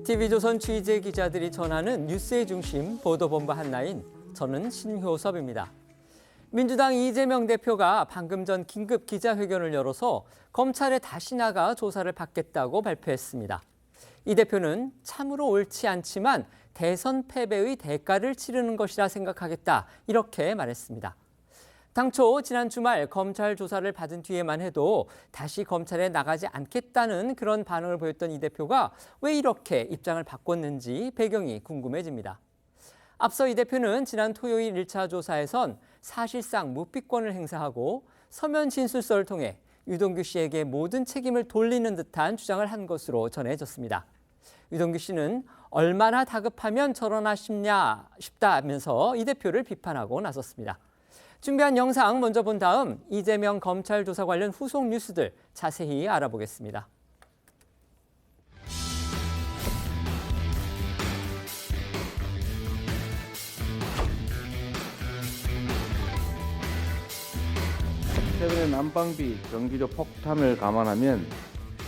TV조선 취재 기자들이 전하는 뉴스의 중심 보도본부 한라인, 저는 신효섭입니다. 민주당 이재명 대표가 방금 전 긴급 기자회견을 열어서 검찰에 다시 나가 조사를 받겠다고 발표했습니다. 이 대표는 참으로 옳지 않지만 대선 패배의 대가를 치르는 것이라 생각하겠다, 이렇게 말했습니다. 당초 지난 주말 검찰 조사를 받은 뒤에만 해도 다시 검찰에 나가지 않겠다는 그런 반응을 보였던 이 대표가 왜 이렇게 입장을 바꿨는지 배경이 궁금해집니다. 앞서 이 대표는 지난 토요일 1차 조사에선 사실상 묵비권을 행사하고 서면 진술서를 통해 유동규 씨에게 모든 책임을 돌리는 듯한 주장을 한 것으로 전해졌습니다. 유동규 씨는 얼마나 다급하면 저러나 싶다면서 이 대표를 비판하고 나섰습니다. 준비한 영상 먼저 본 다음 이재명 검찰 조사 관련 후속 뉴스들 자세히 알아보겠습니다. 최근의 난방비, 전기료 폭탄을 감안하면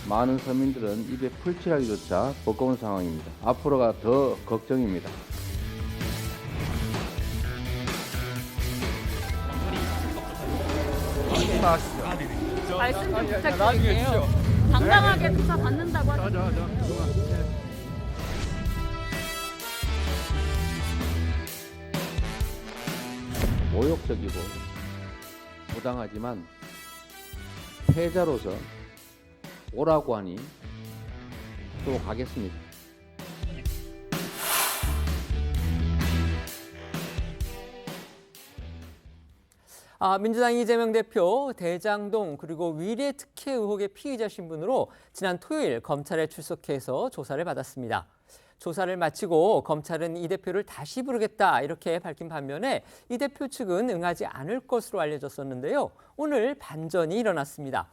많은 서민들은 입에 풀칠하기조차 버거운 상황입니다. 앞으로가 더 걱정입니다. 말씀 좀 부탁드릴게요. 당당하게 조사 받는다고 하셨는데. 모욕적이고 부당하지만 패자로서 오라고 하니 또 가겠습니다. 민주당 이재명 대표 대장동 그리고 위례 특혜 의혹의 피의자 신분으로 지난 토요일 검찰에 출석해서 조사를 받았습니다. 조사를 마치고 검찰은 이 대표를 다시 부르겠다 이렇게 밝힌 반면에 이 대표 측은 응하지 않을 것으로 알려졌었는데요. 오늘 반전이 일어났습니다.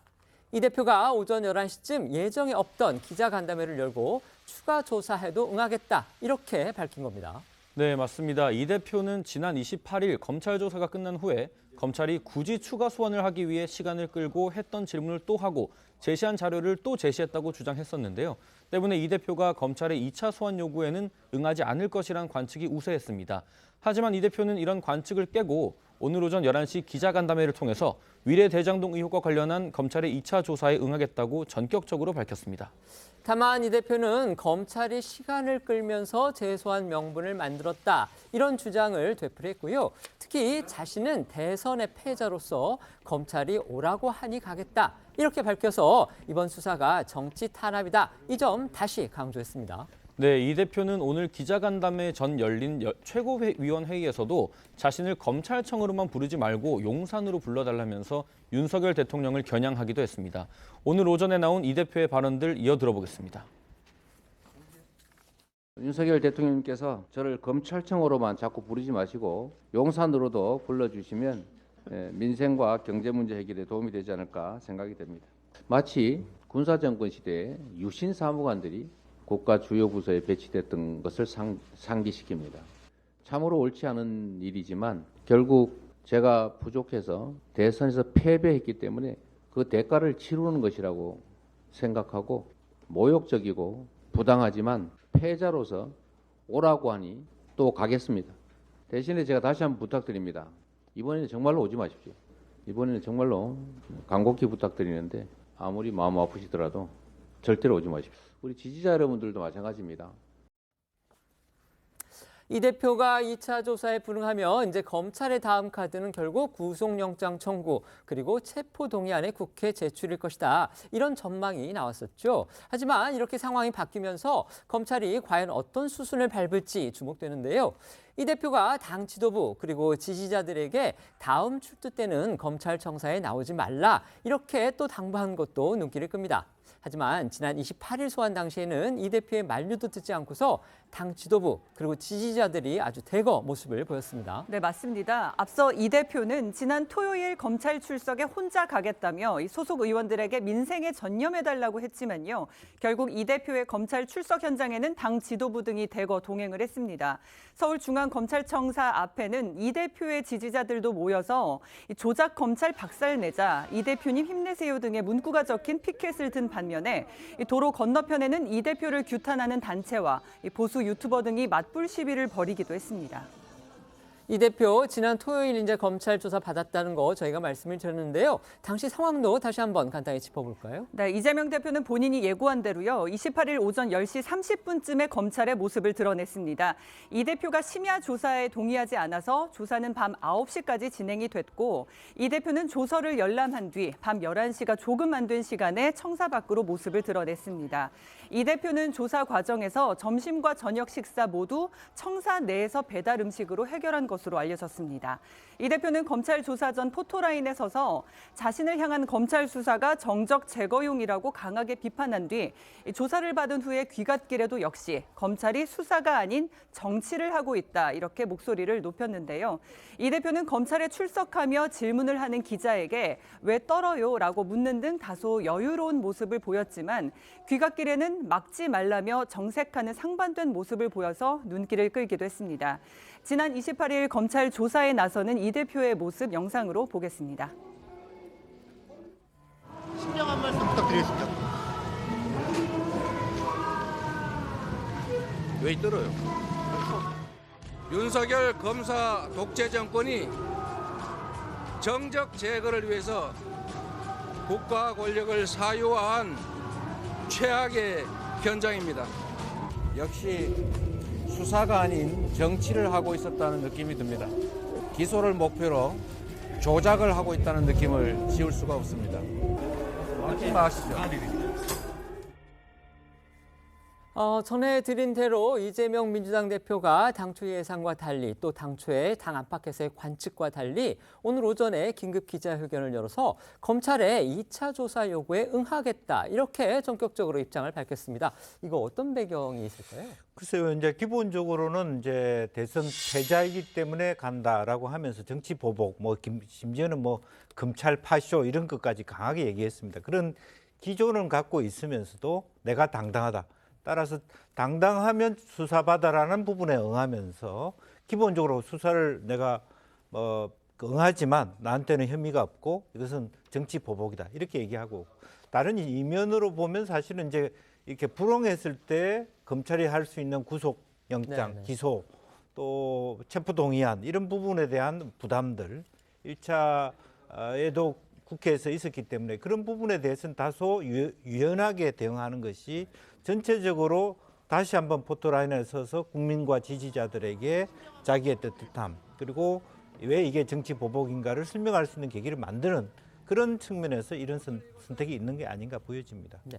이 대표가 오전 11시쯤 예정에 없던 기자간담회를 열고 추가 조사에도 응하겠다 이렇게 밝힌 겁니다. 네, 맞습니다. 이 대표는 지난 28일 검찰 조사가 끝난 후에 검찰이 굳이 추가 소환을 하기 위해 시간을 끌고 했던 질문을 또 하고 제시한 자료를 또 제시했다고 주장했었는데요. 때문에 이 대표가 검찰의 2차 소환 요구에는 응하지 않을 것이란 관측이 우세했습니다. 하지만 이 대표는 이런 관측을 깨고 오늘 오전 11시 기자간담회를 통해서 위례 대장동 의혹과 관련한 검찰의 2차 조사에 응하겠다고 전격적으로 밝혔습니다. 다만 이 대표는 검찰이 시간을 끌면서 재소환 명분을 만들었다 이런 주장을 되풀이했고요. 특히 자신은 대선의 패자로서 검찰이 오라고 하니 가겠다 이렇게 밝혀서 이번 수사가 정치 탄압이다 이 점 다시 강조했습니다. 네, 이 대표는 오늘 기자간담회 전 열린 최고위원 회의에서도 자신을 검찰청으로만 부르지 말고 용산으로 불러달라면서 윤석열 대통령을 겨냥하기도 했습니다. 오늘 오전에 나온 이 대표의 발언들 이어 들어보겠습니다. 윤석열 대통령님께서 저를 검찰청으로만 자꾸 부르지 마시고 용산으로도 불러주시면 민생과 경제 문제 해결에 도움이 되지 않을까 생각이 됩니다. 마치 군사정권 시대에 유신 사무관들이 국가 주요 부서에 배치됐던 것을 상기시킵니다. 참으로 옳지 않은 일이지만 결국 제가 부족해서 대선에서 패배했기 때문에 그 대가를 치르는 것이라고 생각하고 모욕적이고 부당하지만 패자로서 오라고 하니 또 가겠습니다. 대신에 제가 다시 한번 부탁드립니다. 이번에는 정말로 오지 마십시오. 이번에는 정말로 간곡히 부탁드리는데 아무리 마음 아프시더라도 절대로 오지 마십시오. 우리 지지자 여러분들도 마찬가지입니다. 이 대표가 2차 조사에 불응하면 이제 검찰의 다음 카드는 결국 구속영장 청구 그리고 체포동의안의 국회 제출일 것이다. 이런 전망이 나왔었죠. 하지만 이렇게 상황이 바뀌면서 검찰이 과연 어떤 수순을 밟을지 주목되는데요. 이 대표가 당 지도부 그리고 지지자들에게 다음 출두 때는 검찰청사에 나오지 말라 이렇게 또 당부한 것도 눈길을 끕니다. 하지만 지난 28일 소환 당시에는 이 대표의 만류도 듣지 않고서 당 지도부 그리고 지지자들이 아주 대거 모습을 보였습니다. 네, 맞습니다. 앞서 이 대표는 지난 토요일 검찰 출석에 혼자 가겠다며 소속 의원들에게 민생에 전념해달라고 했지만요. 결국 이 대표의 검찰 출석 현장에는 당 지도부 등이 대거 동행을 했습니다. 서울중앙검찰청사 앞에는 이 대표의 지지자들도 모여서 조작 검찰 박살내자, 이 대표님 힘내세요 등의 문구가 적힌 피켓을 든 반면 반면에 이 도로 건너편에는 이 대표를 규탄하는 단체와 이 보수 유튜버 등이 맞불 시위를 벌이기도 했습니다. 이 대표 지난 토요일 이제 검찰 조사 받았다는 거 저희가 말씀을 드렸는데요. 당시 상황도 다시 한번 간단히 짚어볼까요? 네, 이재명 대표는 본인이 예고한 대로요. 28일 오전 10시 30분쯤에 검찰의 모습을 드러냈습니다. 이 대표가 심야 조사에 동의하지 않아서 조사는 밤 9시까지 진행이 됐고 이 대표는 조서를 열람한 뒤 밤 11시가 조금 안 된 시간에 청사 밖으로 모습을 드러냈습니다. 이 대표는 조사 과정에서 점심과 저녁 식사 모두 청사 내에서 배달 음식으로 해결한 것으로 알려졌습니다. 이 대표는 검찰 조사 전 포토라인에 서서 자신을 향한 검찰 수사가 정적 제거용이라고 강하게 비판한 뒤 조사를 받은 후에 귀갓길에도 역시 검찰이 수사가 아닌 정치를 하고 있다 이렇게 목소리를 높였는데요. 이 대표는 검찰에 출석하며 질문을 하는 기자에게 왜 떨어요라고 묻는 등 다소 여유로운 모습을 보였지만 귀갓길에는 막지 말라며 정색하는 상반된 모습을 보여서 눈길을 끌기도 했습니다. 지난 28일 검찰 조사에 나서는 이 대표의 모습 영상으로 보겠습니다. 신명한 말씀 부탁드리겠습니다. 왜 떨어요? 윤석열 검사 독재 정권이 정적 제거를 위해서 국가 권력을 사유화한 최악의 현장입니다. 역시 수사가 아닌 정치를 하고 있었다는 느낌이 듭니다. 기소를 목표로 조작을 하고 있다는 느낌을 지울 수가 없습니다. 하지 마시죠. 전해드린 대로 이재명 민주당 대표가 당초 예상과 달리 또 당초에 당 안팎에서의 관측과 달리 오늘 오전에 긴급 기자회견을 열어서 검찰의 2차 조사 요구에 응하겠다 이렇게 전격적으로 입장을 밝혔습니다. 이거 어떤 배경이 있을까요? 글쎄요, 이제 기본적으로는 이제 대선 패자이기 때문에 간다라고 하면서 정치 보복, 심지어는 검찰 파쇼 이런 것까지 강하게 얘기했습니다. 그런 기조는 갖고 있으면서도 내가 당당하다. 따라서 당당하면 수사받아라는 부분에 응하면서 기본적으로 수사를 내가 응하지만 나한테는 혐의가 없고 이것은 정치 보복이다 이렇게 얘기하고 다른 이면으로 보면 사실은 이제 이렇게 불응했을 때 검찰이 할 수 있는 구속영장, 기소 또 체포동의안 이런 부분에 대한 부담들 1차에도 국회에서 있었기 때문에 그런 부분에 대해서는 다소 유연하게 대응하는 것이 전체적으로 다시 한번 포토라인에 서서 국민과 지지자들에게 자기의 뜻함 그리고 왜 이게 정치 보복인가를 설명할 수 있는 계기를 만드는 그런 측면에서 이런 선택이 있는 게 아닌가 보여집니다. 네.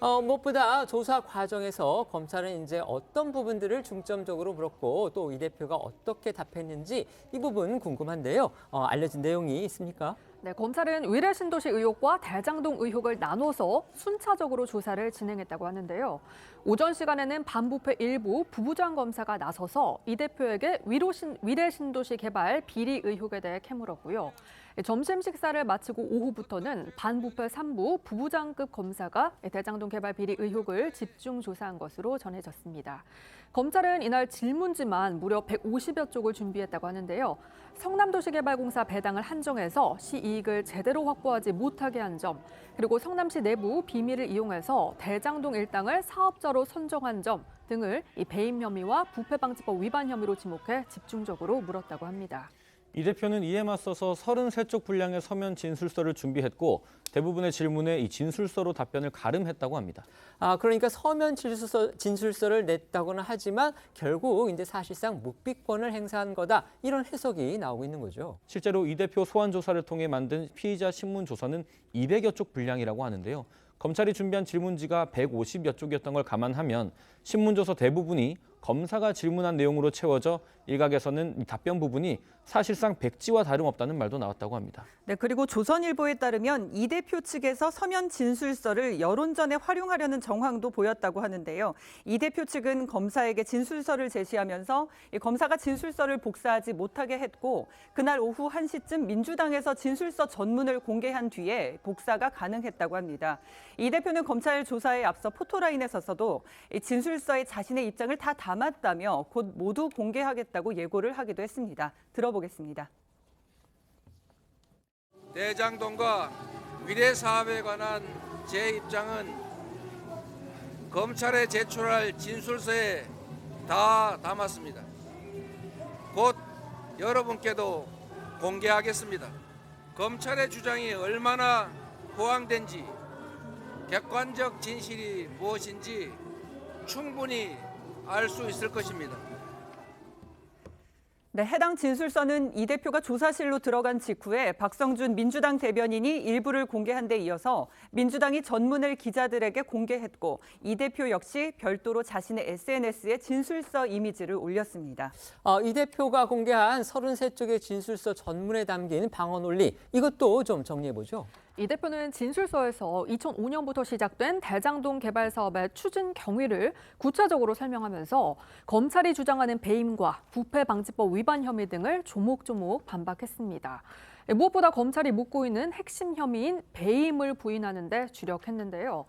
무엇보다 조사 과정에서 검찰은 이제 어떤 부분들을 중점적으로 물었고 또 이 대표가 어떻게 답했는지 이 부분 궁금한데요. 알려진 내용이 있습니까? 네, 검찰은 위례 신도시 의혹과 대장동 의혹을 나눠서 순차적으로 조사를 진행했다고 하는데요. 오전 시간에는 반부패 일부 부부장 검사가 나서서 이 대표에게 위례 신도시 개발 비리 의혹에 대해 캐물었고요. 점심 식사를 마치고 오후부터는 반부패 3부 부부장급 검사가 대장동 개발 비리 의혹을 집중 조사한 것으로 전해졌습니다. 검찰은 이날 질문지만 무려 150여 쪽을 준비했다고 하는데요. 성남도시개발공사 배당을 한정해서 시이익을 제대로 확보하지 못하게 한 점, 그리고 성남시 내부 비밀을 이용해서 대장동 일당을 사업자로 선정한 점 등을 이 배임 혐의와 부패방지법 위반 혐의로 지목해 집중적으로 물었다고 합니다. 이 대표는 이에 맞서서 33쪽 분량의 서면 진술서를 준비했고 대부분의 질문에 이 진술서로 답변을 가름했다고 합니다. 그러니까 서면 진술서를 냈다고는 하지만 결국 이제 사실상 묵비권을 행사한 거다 이런 해석이 나오고 있는 거죠. 실제로 이 대표 소환 조사를 통해 만든 피의자 신문 조서는 200여 쪽 분량이라고 하는데요. 검찰이 준비한 질문지가 150여 쪽이었던 걸 감안하면 신문조서 대부분이 검사가 질문한 내용으로 채워져 일각에서는 이 답변 부분이 사실상 백지와 다름없다는 말도 나왔다고 합니다. 네, 그리고 조선일보에 따르면 이 대표 측에서 서면 진술서를 여론전에 활용하려는 정황도 보였다고 하는데요. 이 대표 측은 검사에게 진술서를 제시하면서 이 검사가 진술서를 복사하지 못하게 했고 그날 오후 1시쯤 민주당에서 진술서 전문을 공개한 뒤에 복사가 가능했다고 합니다. 이 대표는 검찰 조사에 앞서 포토라인에 서서도 이 진술서에 자신의 입장을 다 담았다며 곧 모두 공개하겠다고 예고를 하기도 했습니다. 들어보겠습니다. 대장동과 위례 사업에 관한 제 입장은 검찰에 제출할 진술서에 다 담았습니다. 곧 여러분께도 공개하겠습니다. 검찰의 주장이 얼마나 호황된지, 객관적 진실이 무엇인지 충분히 알 수 있을 것입니다. 네, 해당 진술서는 이 대표가 조사실로 들어간 직후에 박성준 민주당 대변인이 일부를 공개한 데 이어서 민주당이 전문을 기자들에게 공개했고 이 대표 역시 별도로 자신의 SNS에 진술서 이미지를 올렸습니다. 이 대표가 공개한 33쪽의 진술서 전문에 담긴 방어 논리, 이것도 좀 정리해보죠. 이 대표는 진술서에서 2005년부터 시작된 대장동 개발 사업의 추진 경위를 구체적으로 설명하면서 검찰이 주장하는 배임과 부패방지법 위반 혐의 등을 조목조목 반박했습니다. 무엇보다 검찰이 묻고 있는 핵심 혐의인 배임을 부인하는 데 주력했는데요.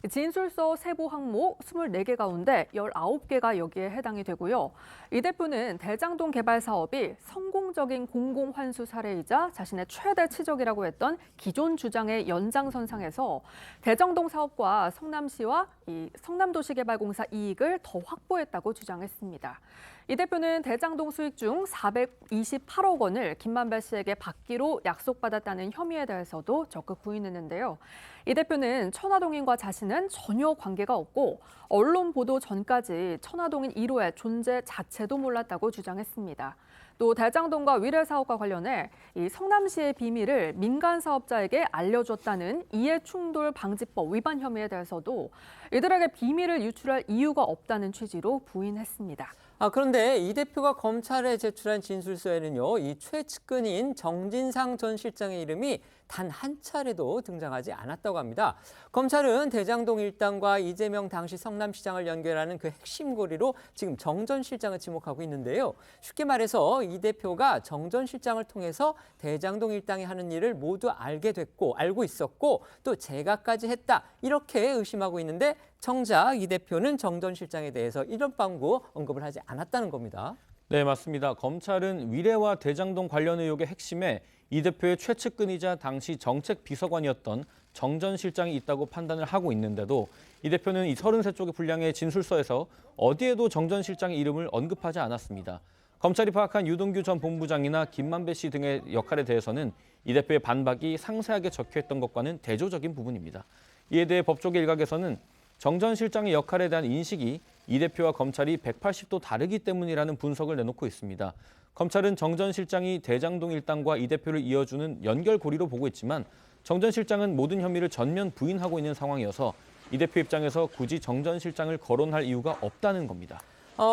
진술서 세부 항목 24개 가운데 19개가 여기에 해당이 되고요. 이 대표는 대장동 개발 사업이 성공적인 공공환수 사례이자 자신의 최대 치적이라고 했던 기존 주장의 연장선상에서 대장동 사업과 성남시와 이 성남도시개발공사 이익을 더 확보했다고 주장했습니다. 이 대표는 대장동 수익 중 428억 원을 김만배 씨에게 받기로 약속받았다는 혐의에 대해서도 적극 부인했는데요. 이 대표는 천화동인과 자신은 전혀 관계가 없고 언론 보도 전까지 천화동인 1호의 존재 자체도 몰랐다고 주장했습니다. 또 대장동과 위례 사업과 관련해 이 성남시의 비밀을 민간 사업자에게 알려줬다는 이해충돌 방지법 위반 혐의에 대해서도 이들에게 비밀을 유출할 이유가 없다는 취지로 부인했습니다. 그런데 이 대표가 검찰에 제출한 진술서에는요, 이 최측근인 정진상 전 실장의 이름이 단 한 차례도 등장하지 않았다고 합니다. 검찰은 대장동 일당과 이재명 당시 성남시장을 연결하는 그 핵심 고리로 지금 정 전 실장을 지목하고 있는데요. 쉽게 말해서 이 대표가 정 전 실장을 통해서 대장동 일당이 하는 일을 모두 알고 있었고 또 제가까지 했다, 이렇게 의심하고 있는데 정작 이 대표는 정 전 실장에 대해서 이런 방구 언급을 하지 않았다는 겁니다. 네, 맞습니다. 검찰은 위례와 대장동 관련 의혹의 핵심에 이 대표의 최측근이자 당시 정책 비서관이었던 정 전 실장이 있다고 판단을 하고 있는데도 이 대표는 이 33쪽의 분량의 진술서에서 어디에도 정 전 실장의 이름을 언급하지 않았습니다. 검찰이 파악한 유동규 전 본부장이나 김만배 씨 등의 역할에 대해서는 이 대표의 반박이 상세하게 적혀있던 것과는 대조적인 부분입니다. 이에 대해 법조계 일각에서는 정 전 실장의 역할에 대한 인식이 이 대표와 검찰이 180도 다르기 때문이라는 분석을 내놓고 있습니다. 검찰은 정 전 실장이 대장동 일당과 이 대표를 이어주는 연결고리로 보고 있지만 정 전 실장은 모든 혐의를 전면 부인하고 있는 상황이어서 이 대표 입장에서 굳이 정 전 실장을 거론할 이유가 없다는 겁니다.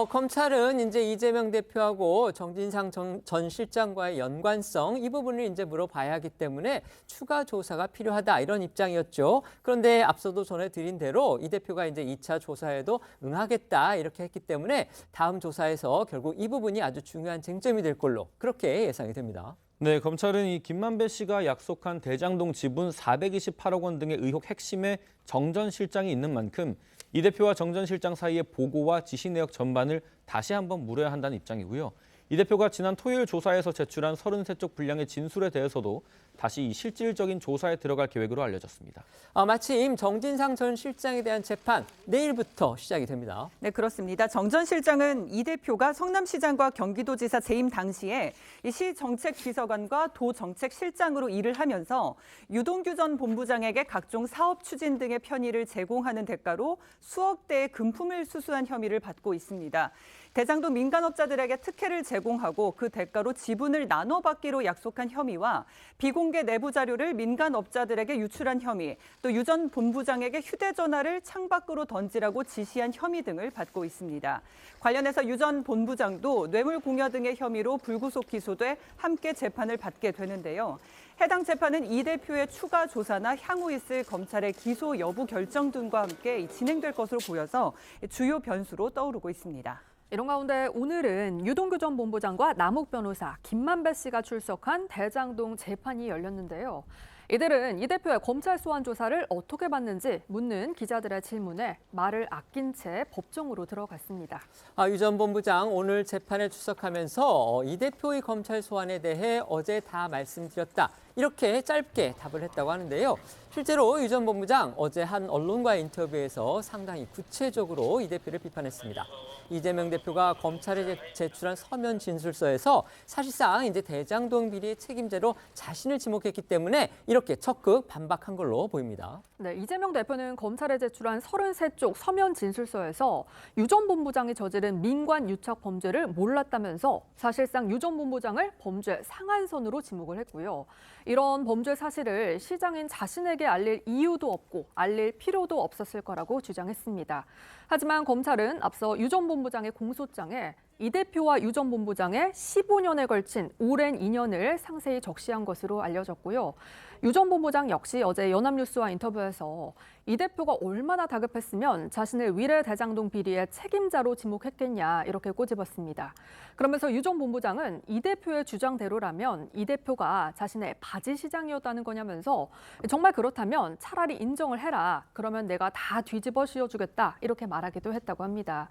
검찰은 이제 이재명 대표하고 정진상 전 실장과의 연관성, 이 부분을 이제 물어봐야 하기 때문에 추가 조사가 필요하다, 이런 입장이었죠. 그런데 앞서도 전해드린 대로 이 대표가 이제 2차 조사에도 응하겠다, 이렇게 했기 때문에 다음 조사에서 결국 이 부분이 아주 중요한 쟁점이 될 걸로 그렇게 예상이 됩니다. 네, 검찰은 이 김만배 씨가 약속한 대장동 지분 428억 원 등의 의혹 핵심에 정 전 실장이 있는 만큼 이 대표와 정 전 실장 사이의 보고와 지시 내역 전반을 다시 한번 물어야 한다는 입장이고요. 이 대표가 지난 토요일 조사에서 제출한 33쪽 분량의 진술에 대해서도 다시 이 실질적인 조사에 들어갈 계획으로 알려졌습니다. 마침 정진상 전 실장에 대한 재판 내일부터 시작이 됩니다. 네, 그렇습니다. 정 전 실장은 이 대표가 성남시장과 경기도지사 재임 당시에 이 시 정책비서관과 도정책실장으로 일을 하면서 유동규 전 본부장에게 각종 사업 추진 등의 편의를 제공하는 대가로 수억 대의 금품을 수수한 혐의를 받고 있습니다. 대장동 민간업자들에게 특혜를 제공하고 그 대가로 지분을 나눠받기로 약속한 혐의와 비공개 내부 자료를 민간업자들에게 유출한 혐의, 또 유 전 본부장에게 휴대전화를 창밖으로 던지라고 지시한 혐의 등을 받고 있습니다. 관련해서 유 전 본부장도 뇌물공여 등의 혐의로 불구속 기소돼 함께 재판을 받게 되는데요. 해당 재판은 이 대표의 추가 조사나 향후 있을 검찰의 기소 여부 결정 등과 함께 진행될 것으로 보여서 주요 변수로 떠오르고 있습니다. 이런 가운데 오늘은 유동규 전 본부장과 남욱 변호사, 김만배 씨가 출석한 대장동 재판이 열렸는데요. 이들은 이 대표의 검찰 소환 조사를 어떻게 받는지 묻는 기자들의 질문에 말을 아낀 채 법정으로 들어갔습니다. 유 전 본부장 오늘 재판에 출석하면서 이 대표의 검찰 소환에 대해 어제 다 말씀드렸다. 이렇게 짧게 답을 했다고 하는데요. 실제로 유 전 본부장 어제 한 언론과의 인터뷰에서 상당히 구체적으로 이 대표를 비판했습니다. 이재명 대표가 검찰에 제출한 서면 진술서에서 사실상 이제 대장동 비리의 책임자로 자신을 지목했기 때문에 이렇게 적극 반박한 걸로 보입니다. 네, 이재명 대표는 검찰에 제출한 33쪽 서면 진술서에서 유 전 본부장이 저지른 민관 유착 범죄를 몰랐다면서 사실상 유 전 본부장을 범죄 상한선으로 지목을 했고요. 이런 범죄 사실을 시장인 자신에게 알릴 이유도 없고 알릴 필요도 없었을 거라고 주장했습니다. 하지만 검찰은 앞서 유 전 본부장의 공소장에 이 대표와 유 전 본부장의 15년에 걸친 오랜 인연을 상세히 적시한 것으로 알려졌고요. 유 전 본부장 역시 어제 연합뉴스와 인터뷰에서 이 대표가 얼마나 다급했으면 자신을 위례 대장동 비리의 책임자로 지목했겠냐 이렇게 꼬집었습니다. 그러면서 유 전 본부장은 이 대표의 주장대로라면 이 대표가 자신의 바지 시장이었다는 거냐면서 정말 그렇다면 차라리 인정을 해라. 그러면 내가 다 뒤집어 씌워주겠다. 이렇게 말하기도 했다고 합니다.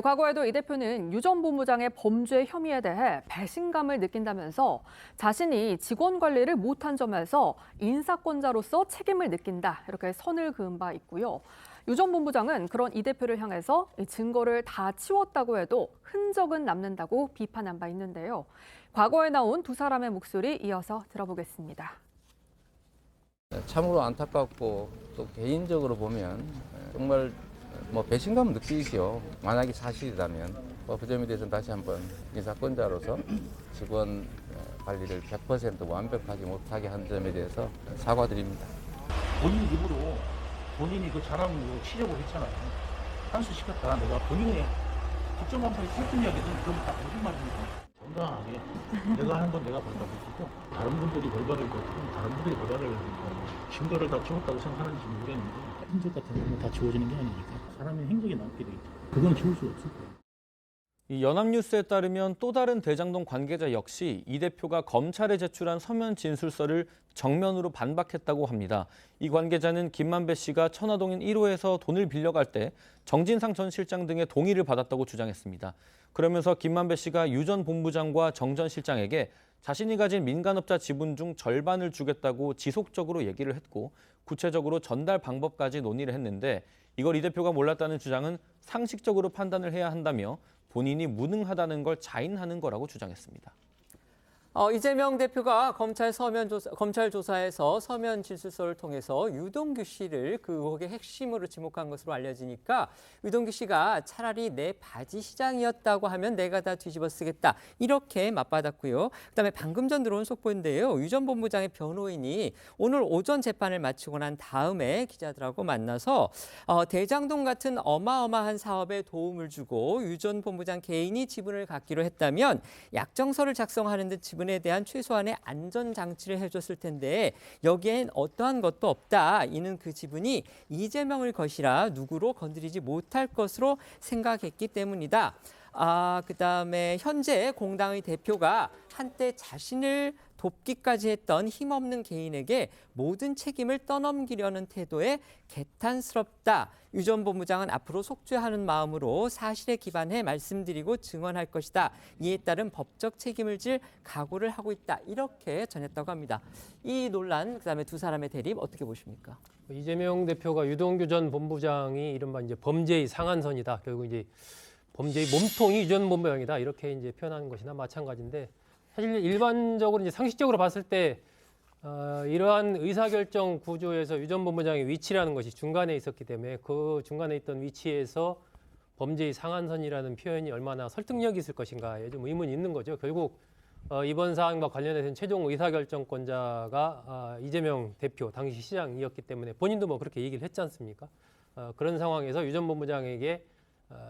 과거에도 이 대표는 유 전 본부장의 범죄 혐의에 대해 배신감을 느낀다면서 자신이 직원 관리를 못한 점에서 인사권자로서 책임을 느낀다. 이렇게 선을 그은 바 있고요. 유 전 본부장은 그런 이 대표를 향해서 증거를 다 치웠다고 해도 흔적은 남는다고 비판한 바 있는데요. 과거에 나온 두 사람의 목소리 이어서 들어보겠습니다. 참으로 안타깝고 또 개인적으로 보면 정말 배신감 느끼죠. 만약에 사실이라면 그 점에 대해서는 다시 한번 인사권자로서 직원 관리를 100% 완벽하지 못하게 한 점에 대해서 사과드립니다. 본인 입으로 본인이 그 잘한 거 치려고 했잖아요. 한수시켰다. 내가 본인의 국정감사의 꼴등 이야기는 그럼 다 거짓말입니까? 정당하게 내가 하는 건 내가 벌 받을 거고 다른 분들이 벌 받을 거고 다른 분들이 벌 받을 거고 증거를 다 지웠다고 생각하는지 모르겠는데 흔적 같은 거는 다 지워지는 게 아니니까 사람의 행적이 남게 돼 있죠. 그건 지울 수 없을 거예요. 이 연합뉴스에 따르면 또 다른 대장동 관계자 역시 이 대표가 검찰에 제출한 서면 진술서를 정면으로 반박했다고 합니다. 이 관계자는 김만배 씨가 천화동인 1호에서 돈을 빌려갈 때 정진상 전 실장 등의 동의를 받았다고 주장했습니다. 그러면서 김만배 씨가 유 전 본부장과 정 전 실장에게 자신이 가진 민간업자 지분 중 절반을 주겠다고 지속적으로 얘기를 했고 구체적으로 전달 방법까지 논의를 했는데 이걸 이 대표가 몰랐다는 주장은 상식적으로 판단을 해야 한다며 본인이 무능하다는 걸 자인하는 거라고 주장했습니다. 이재명 대표가 검찰 조사에서 서면 진술서를 통해서 유동규 씨를 그 의혹의 핵심으로 지목한 것으로 알려지니까 유동규 씨가 차라리 내 바지 시장이었다고 하면 내가 다 뒤집어 쓰겠다 이렇게 맞받았고요. 그다음에 방금 전 들어온 속보인데요. 유 전 본부장의 변호인이 오늘 오전 재판을 마치고 난 다음에 기자들하고 만나서 대장동 같은 어마어마한 사업에 도움을 주고 유 전 본부장 개인이 지분을 갖기로 했다면 약정서를 작성하는 듯 지분에 대한 최소한의 안전장치를 해줬을 텐데 여기엔 어떠한 것도 없다. 이는 그 지분이 이재명을 것이라 누구로 건드리지 못할 것으로 생각했기 때문이다. 그다음에 현재 공당의 대표가 한때 자신을 돕기까지 했던 힘없는 개인에게 모든 책임을 떠넘기려는 태도에 개탄스럽다. 유 전 본부장은 앞으로 속죄하는 마음으로 사실에 기반해 말씀드리고 증언할 것이다. 이에 따른 법적 책임을 질 각오를 하고 있다. 이렇게 전했다고 합니다. 이 논란, 그다음에 두 사람의 대립 어떻게 보십니까? 이재명 대표가 유동규 전 본부장이 이른바 이제 범죄의 상한선이다. 결국 이제 범죄의 몸통이 유 전 본부장이다. 이렇게 이제 표현하는 것이나 마찬가지인데 사실 일반적으로 이제 상식적으로 봤을 때 이러한 의사결정 구조에서 유 전 본부장의 위치라는 것이 중간에 있었기 때문에 그 중간에 있던 위치에서 범죄의 상한선이라는 표현이 얼마나 설득력이 있을 것인가에 좀 의문이 있는 거죠. 결국 이번 사안과 관련해서는 최종 의사결정권자가 이재명 대표 당시 시장이었기 때문에 본인도 뭐 그렇게 얘기를 했지 않습니까? 그런 상황에서 유 전 본부장에게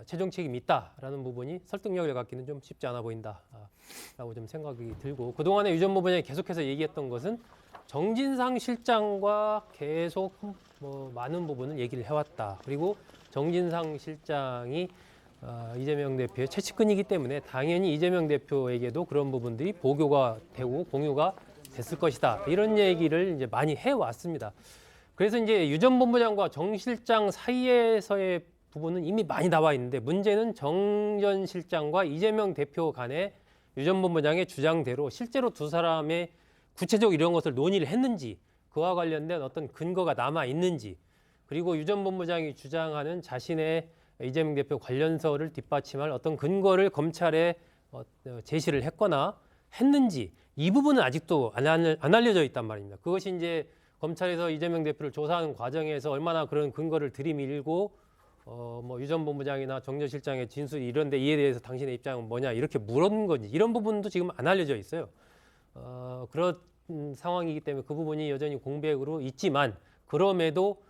최종 책임이 있다라는 부분이 설득력을 갖기는 좀 쉽지 않아 보인다라고 좀 생각이 들고 그동안에 유 전 본부장이 계속해서 얘기했던 것은 정진상 실장과 계속 많은 부분을 얘기를 해왔다. 그리고 정진상 실장이 이재명 대표의 최측근이기 때문에 당연히 이재명 대표에게도 그런 부분들이 보고가 되고 공유가 됐을 것이다. 이런 얘기를 이제 많이 해왔습니다. 그래서 이제 유 전 본부장과 정 실장 사이에서의 부분은 이미 많이 나와 있는데 문제는 정 전 실장과 이재명 대표 간의 유 전 본부장의 주장대로 실제로 두 사람의 구체적 이런 것을 논의를 했는지 그와 관련된 어떤 근거가 남아 있는지 그리고 유 전 본부장이 주장하는 자신의 이재명 대표 관련서를 뒷받침할 어떤 근거를 검찰에 제시를 했거나 했는지 이 부분은 아직도 안 알려져 있단 말입니다. 그것이 이제 검찰에서 이재명 대표를 조사하는 과정에서 얼마나 그런 근거를 들이밀고 뭐 유 전 본부장이나 정 전 실장의 진술 이런데 이에 대해서 당신의 입장은 뭐냐 이렇게 물은 건지 이런 부분도 지금 안 알려져 있어요. 그런 상황이기 때문에 그 부분이 여전히 공백으로 있지만 그럼에도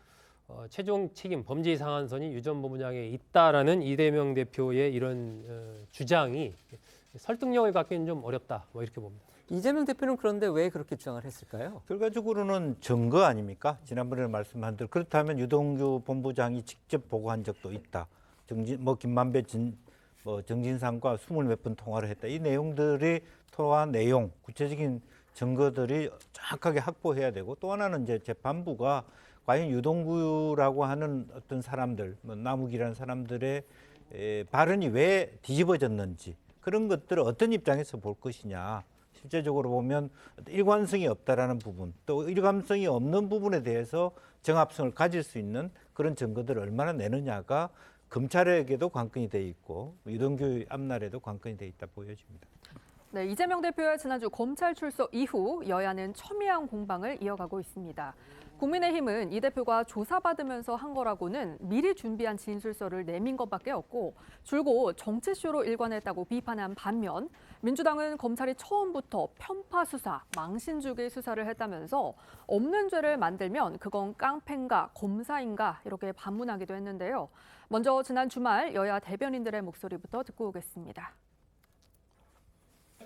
최종 책임 범죄 상한선이 유 전 본부장에 있다라는 이재명 대표의 이런 주장이 설득력을 갖기는 좀 어렵다 뭐 이렇게 봅니다. 이재명 대표는 그런데 왜 그렇게 주장을 했을까요? 결과적으로는 증거 아닙니까? 지난번에 말씀한 대로 그렇다면 유동규 본부장이 직접 보고한 적도 있다. 김만배 정진상과 20몇 번 통화를 했다. 이 내용들이 통화 내용, 구체적인 증거들이 정확하게 확보해야 되고 또 하나는 이제 재판부가 과연 유동규라고 하는 어떤 사람들, 남욱이라는 사람들의 발언이 왜 뒤집어졌는지 그런 것들을 어떤 입장에서 볼 것이냐. 실제적으로 보면 일관성이 없다라는 부분, 또 일관성이 없는 부분에 대해서 정합성을 가질 수 있는 그런 증거들을 얼마나 내느냐가 검찰에게도 관건이 돼 있고 유동규 앞날에도 관건이 돼 있다 보여집니다. 네, 이재명 대표의 지난주 검찰 출석 이후 여야는 첨예한 공방을 이어가고 있습니다. 국민의힘은 이 대표가 조사받으면서 한 거라고는 미리 준비한 진술서를 내민 것밖에 없고 줄곧 정치쇼로 일관했다고 비판한 반면 민주당은 검찰이 처음부터 편파 수사, 망신 주기 수사를 했다면서 없는 죄를 만들면 그건 깡패인가 검사인가 이렇게 반문하기도 했는데요. 먼저 지난 주말 여야 대변인들의 목소리부터 듣고 오겠습니다.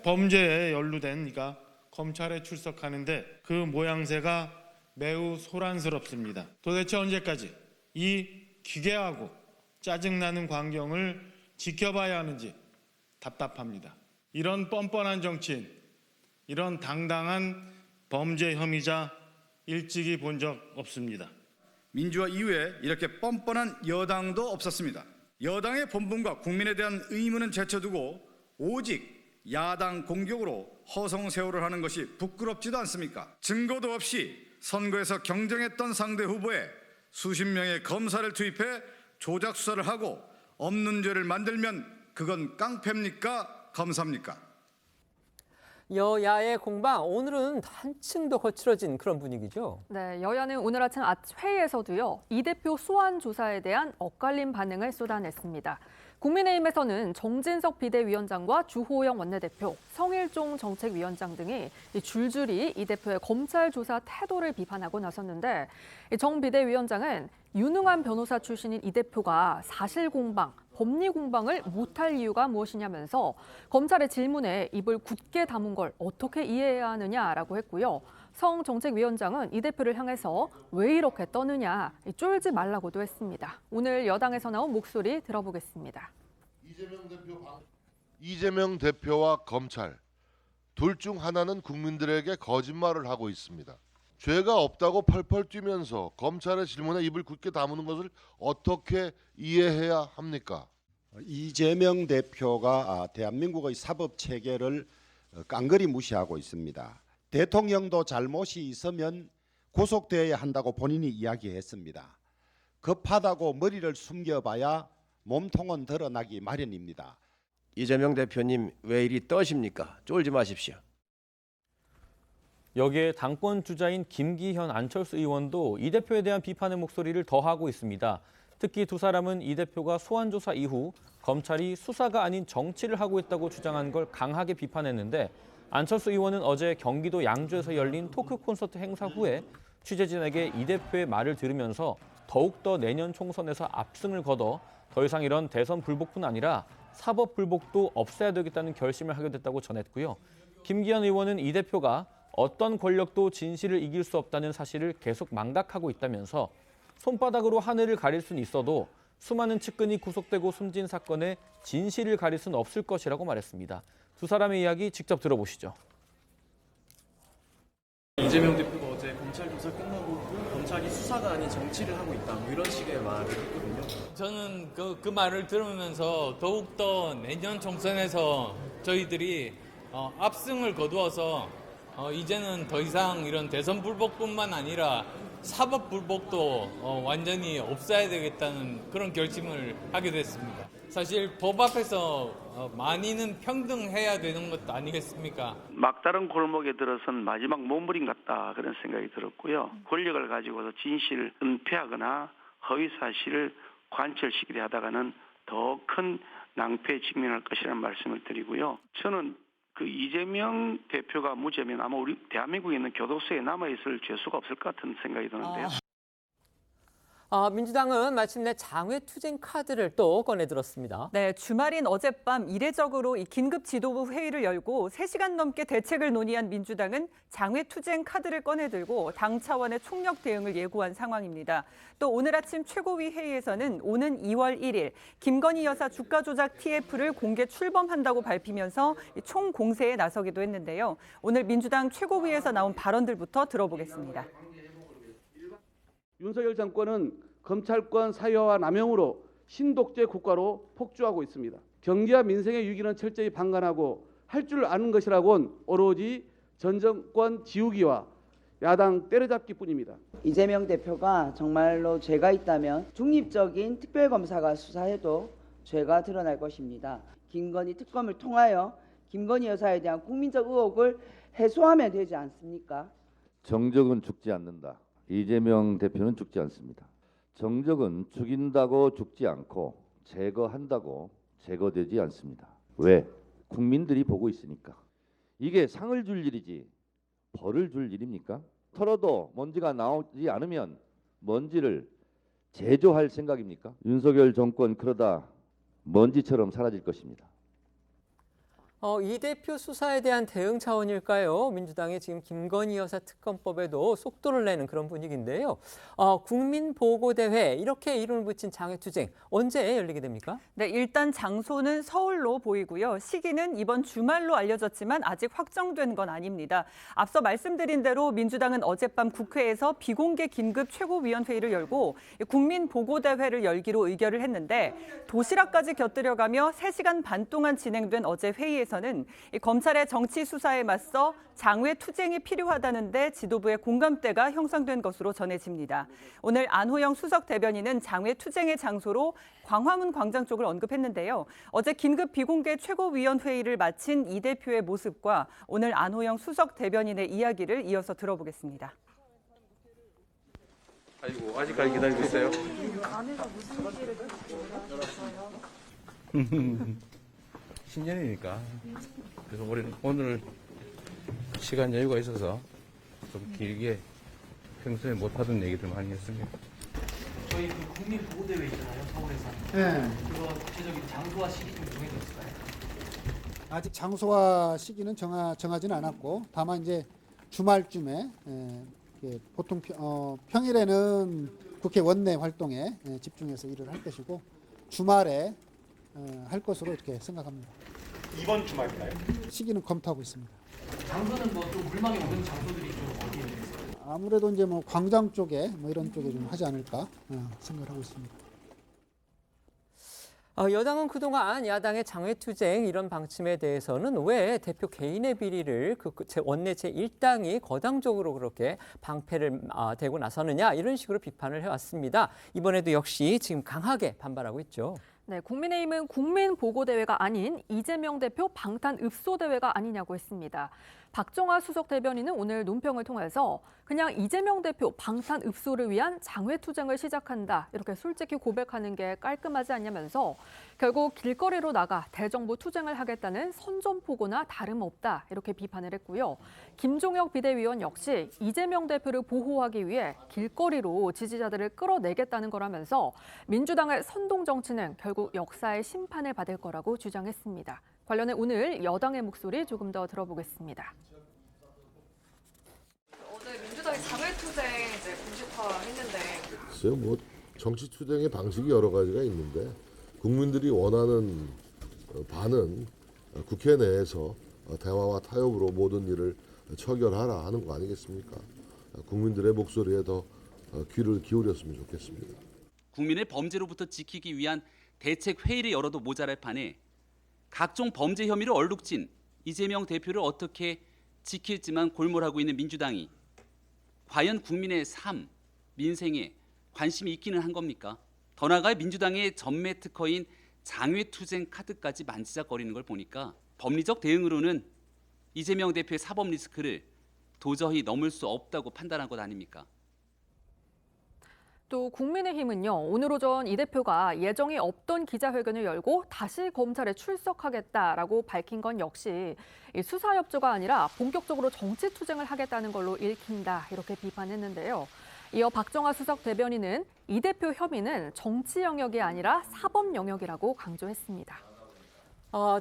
범죄에 연루된 이가 검찰에 출석하는데 그 모양새가 매우 소란스럽습니다. 도대체 언제까지 이 기괴하고 짜증나는 광경을 지켜봐야 하는지 답답합니다. 이런 뻔뻔한 정치인, 이런 당당한 범죄 혐의자 일찍이 본 적 없습니다. 민주화 이후에 이렇게 뻔뻔한 여당도 없었습니다. 여당의 본분과 국민에 대한 의무는 제쳐두고 오직 야당 공격으로 허송세월을 하는 것이 부끄럽지도 않습니까? 증거도 없이 선거에서 경쟁했던 상대 후보에 수십 명의 검사를 투입해 조작 수사를 하고 없는 죄를 만들면 그건 깡패입니까? 검사입니까? 여야의 공방 오늘은 한층 더 거칠어진 그런 분위기죠. 네, 여야는 오늘 아침 회의에서도요. 이 대표 소환 조사에 대한 엇갈린 반응을 쏟아냈습니다. 국민의힘에서는 정진석 비대위원장과 주호영 원내대표, 성일종 정책위원장 등이 줄줄이 이 대표의 검찰 조사 태도를 비판하고 나섰는데 정 비대위원장은 유능한 변호사 출신인 이 대표가 사실 공방, 법리 공방을 못할 이유가 무엇이냐면서 검찰의 질문에 입을 굳게 다문 걸 어떻게 이해해야 하느냐라고 했고요. 성 정책위원장은 이 대표를 향해서 왜 이렇게 떠느냐, 쫄지 말라고도 했습니다. 오늘 여당에서 나온 목소리 들어보겠습니다. 이재명 대표와 검찰 둘 중 하나는 국민들에게 거짓말을 하고 있습니다. 죄가 없다고 펄펄 뛰면서 검찰의 질문에 입을 굳게 다무는 것을 어떻게 이해해야 합니까? 이재명 대표가 대한민국의 사법 체계를 깡그리 무시하고 있습니다. 대통령도 잘못이 있으면 구속되어야 한다고 본인이 이야기했습니다. 급하다고 머리를 숨겨봐야 몸통은 드러나기 마련입니다. 이재명 대표님 왜 이리 떠십니까? 쫄지 마십시오. 여기에 당권 주자인 김기현, 안철수 의원도 이 대표에 대한 비판의 목소리를 더하고 있습니다. 특히 두 사람은 이 대표가 소환 조사 이후 검찰이 수사가 아닌 정치를 하고 있다고 주장한 걸 강하게 비판했는데 안철수 의원은 어제 경기도 양주에서 열린 토크 콘서트 행사 후에 취재진에게 이 대표의 말을 들으면서 더욱더 내년 총선에서 압승을 거둬 더 이상 이런 대선 불복뿐 아니라 사법 불복도 없애야 되겠다는 결심을 하게 됐다고 전했고요. 김기현 의원은 이 대표가 어떤 권력도 진실을 이길 수 없다는 사실을 계속 망각하고 있다면서 손바닥으로 하늘을 가릴 수는 있어도 수많은 측근이 구속되고 숨진 사건의 진실을 가릴 수는 없을 것이라고 말했습니다. 두 사람의 이야기 직접 들어보시죠. 이재명 대표가 어제 검찰 조사 끝나고 검찰이 수사가 아닌 정치를 하고 있다, 뭐 이런 식의 말을 했거든요. 저는 그 말을 들으면서 더욱더 내년 총선에서 저희들이 압승을 거두어서 이제는 더 이상 이런 대선 불복뿐만 아니라 사법 불복도 완전히 없애야 되겠다는 그런 결심을 하게 됐습니다. 사실 법 앞에서 만인은 평등해야 되는 것도 아니겠습니까? 막다른 골목에 들어선 마지막 몸부림 같다, 그런 생각이 들었고요. 권력을 가지고서 진실을 은폐하거나 허위 사실을 관철시키려 하다가는 더 큰 낭패에 직면할 것이라는 말씀을 드리고요. 저는 그 이재명 대표가 무죄면 아마 우리 대한민국에 있는 교도소에 남아있을 죄수가 없을 것 같은 생각이 드는데요. 민주당은 마침내 장외투쟁 카드를 또 꺼내들었습니다. 네, 주말인 어젯밤 이례적으로 이 긴급 지도부 회의를 열고 3시간 넘게 대책을 논의한 민주당은 장외투쟁 카드를 꺼내들고 당 차원의 총력 대응을 예고한 상황입니다. 또 오늘 아침 최고위 회의에서는 오는 2월 1일 김건희 여사 주가 조작 TF를 공개 출범한다고 밝히면서 총공세에 나서기도 했는데요. 오늘 민주당 최고위에서 나온 발언들부터 들어보겠습니다. 윤석열 정권은 검찰권 사유화 남용으로 신독재 국가로 폭주하고 있습니다. 경제와 민생의 위기는 철저히 방관하고 할 줄 아는 것이라고는 오로지 전 정권 지우기와 야당 때려잡기뿐입니다. 이재명 대표가 정말로 죄가 있다면 중립적인 특별검사가 수사해도 죄가 드러날 것입니다. 김건희 특검을 통하여 김건희 여사에 대한 국민적 의혹을 해소하면 되지 않습니까? 정적은 죽지 않는다. 이재명 대표는 죽지 않습니다. 정적은 죽인다고 죽지 않고 제거한다고 제거되지 않습니다. 왜? 국민들이 보고 있으니까. 이게 상을 줄 일이지 벌을 줄 일입니까? 털어도 먼지가 나오지 않으면 먼지를 제조할 생각입니까? 윤석열 정권 그러다 먼지처럼 사라질 것입니다. 이 대표 수사에 대한 대응 차원일까요? 민주당이 지금 김건희 여사 특검법에도 속도를 내는 그런 분위기인데요. 국민보고대회 이렇게 이름을 붙인 장외투쟁 언제 열리게 됩니까? 네, 일단 장소는 서울로 보이고요. 시기는 이번 주말로 알려졌지만 아직 확정된 건 아닙니다. 앞서 말씀드린 대로 민주당은 어젯밤 국회에서 비공개 긴급 최고위원회의를 열고 국민보고대회를 열기로 의결을 했는데 도시락까지 곁들여가며 3시간 반 동안 진행된 어제 회의에서는 검찰의 정치 수사에 맞서 장외 투쟁이 필요하다는데 지도부의 공감대가 형성된 것으로 전해집니다. 오늘 안호영 수석 대변인은 장외 투쟁의 장소로 광화문 광장 쪽을 언급했는데요. 어제 긴급 비공개 최고위원회의를 마친 이 대표의 모습과 오늘 안호영 수석 대변인의 이야기를 이어서 들어보겠습니다. 아이고, 아직까지 기다리고 있어요. 안에서 무슨 얘기를 신년이니까. 그래서 우리는 오늘 시간 여유가 있어서 좀 길게 평소에 못하던 얘기들 많이 했습니다. 저희 그 국민 보고대회 있잖아요, 서울에서. 네. 그거 구체적인 장소와 시기 좀 정해졌을까요? 아직 장소와 시기는 정하지는 않았고, 다만 이제 주말쯤에 보통 평일에는 국회 원내 활동에 집중해서 일을 할 것이고 주말에 할 것으로 이렇게 생각합니다. 이번 주말인가요? 시기는 검토하고 있습니다. 장소는 뭐 좀 물망에 오는 장소들이 좀 어디에 있어요? 아무래도 이제 뭐 광장 쪽에 뭐 이런 쪽에 좀 하지 않을까 생각하고 있습니다. 여당은 그동안 야당의 장외투쟁 이런 방침에 대해서는 왜 대표 개인의 비리를 원내 제1당이 거당적으로 그렇게 방패를 대고 나서느냐 이런 식으로 비판을 해왔습니다. 이번에도 역시 지금 강하게 반발하고 있죠. 네, 국민의힘은 국민보고대회가 아닌 이재명 대표 방탄읍소대회가 아니냐고 했습니다. 박정아 수석 대변인은 오늘 논평을 통해서 그냥 이재명 대표 방탄읍소를 위한 장외투쟁을 시작한다 이렇게 솔직히 고백하는 게 깔끔하지 않냐면서 결국 길거리로 나가 대정부 투쟁을 하겠다는 선전포고나 다름없다 이렇게 비판을 했고요. 김종혁 비대위원 역시 이재명 대표를 보호하기 위해 길거리로 지지자들을 끌어내겠다는 거라면서 민주당의 선동 정치는 결국 역사의 심판을 받을 거라고 주장했습니다. 관련해 오늘 여당의 목소리 조금 더 들어보겠습니다. 어제 민주당이 장외투쟁 이제 공식화했는데. 글쎄요, 뭐 정치 투쟁의 방식이 여러 가지가 있는데 국민들이 원하는 바는 국회 내에서 대화와 타협으로 모든 일을 처결하라 하는 거 아니겠습니까? 국민들의 목소리에 더 귀를 기울였으면 좋겠습니다. 국민의 범죄로부터 지키기 위한 대책 회의를 열어도 모자랄 판에 각종 범죄 혐의로 얼룩진 이재명 대표를 어떻게 지킬지만 골몰하고 있는 민주당이 과연 국민의 삶, 민생에 관심이 있기는 한 겁니까? 더 나아가 민주당의 전매 특허인 장외투쟁 카드까지 만지작거리는 걸 보니까 법리적 대응으로는 이재명 대표의 사법 리스크를 도저히 넘을 수 없다고 판단한 것 아닙니까? 또 국민의힘은요, 오늘 오전 이 대표가 예정이 없던 기자회견을 열고 다시 검찰에 출석하겠다라고 밝힌 건 역시 수사 협조가 아니라 본격적으로 정치 투쟁을 하겠다는 걸로 읽힌다, 이렇게 비판했는데요. 이어 박정하 수석 대변인은 이 대표 혐의는 정치 영역이 아니라 사법 영역이라고 강조했습니다.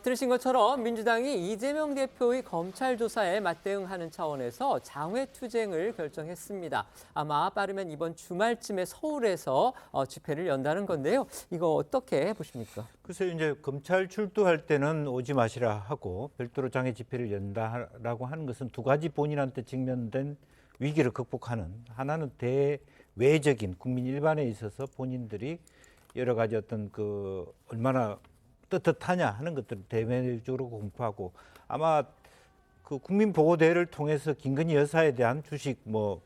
들으신 것처럼 민주당이 이재명 대표의 검찰 조사에 맞대응하는 차원에서 장외투쟁을 결정했습니다. 아마 빠르면 이번 주말쯤에 서울에서 집회를 연다는 건데요. 이거 어떻게 보십니까? 글쎄요, 이제 검찰 출두할 때는 오지 마시라 하고 별도로 장외 집회를 연다라고 하는 것은 두 가지 본인한테 직면된 위기를 극복하는, 하나는 대외적인 국민 일반에 있어서 본인들이 여러 가지 어떤 얼마나 떳떳하냐 하는 것들을 대외적으로 공표하고, 아마 그 국민보고대회를 통해서 김건희 여사에 대한 주식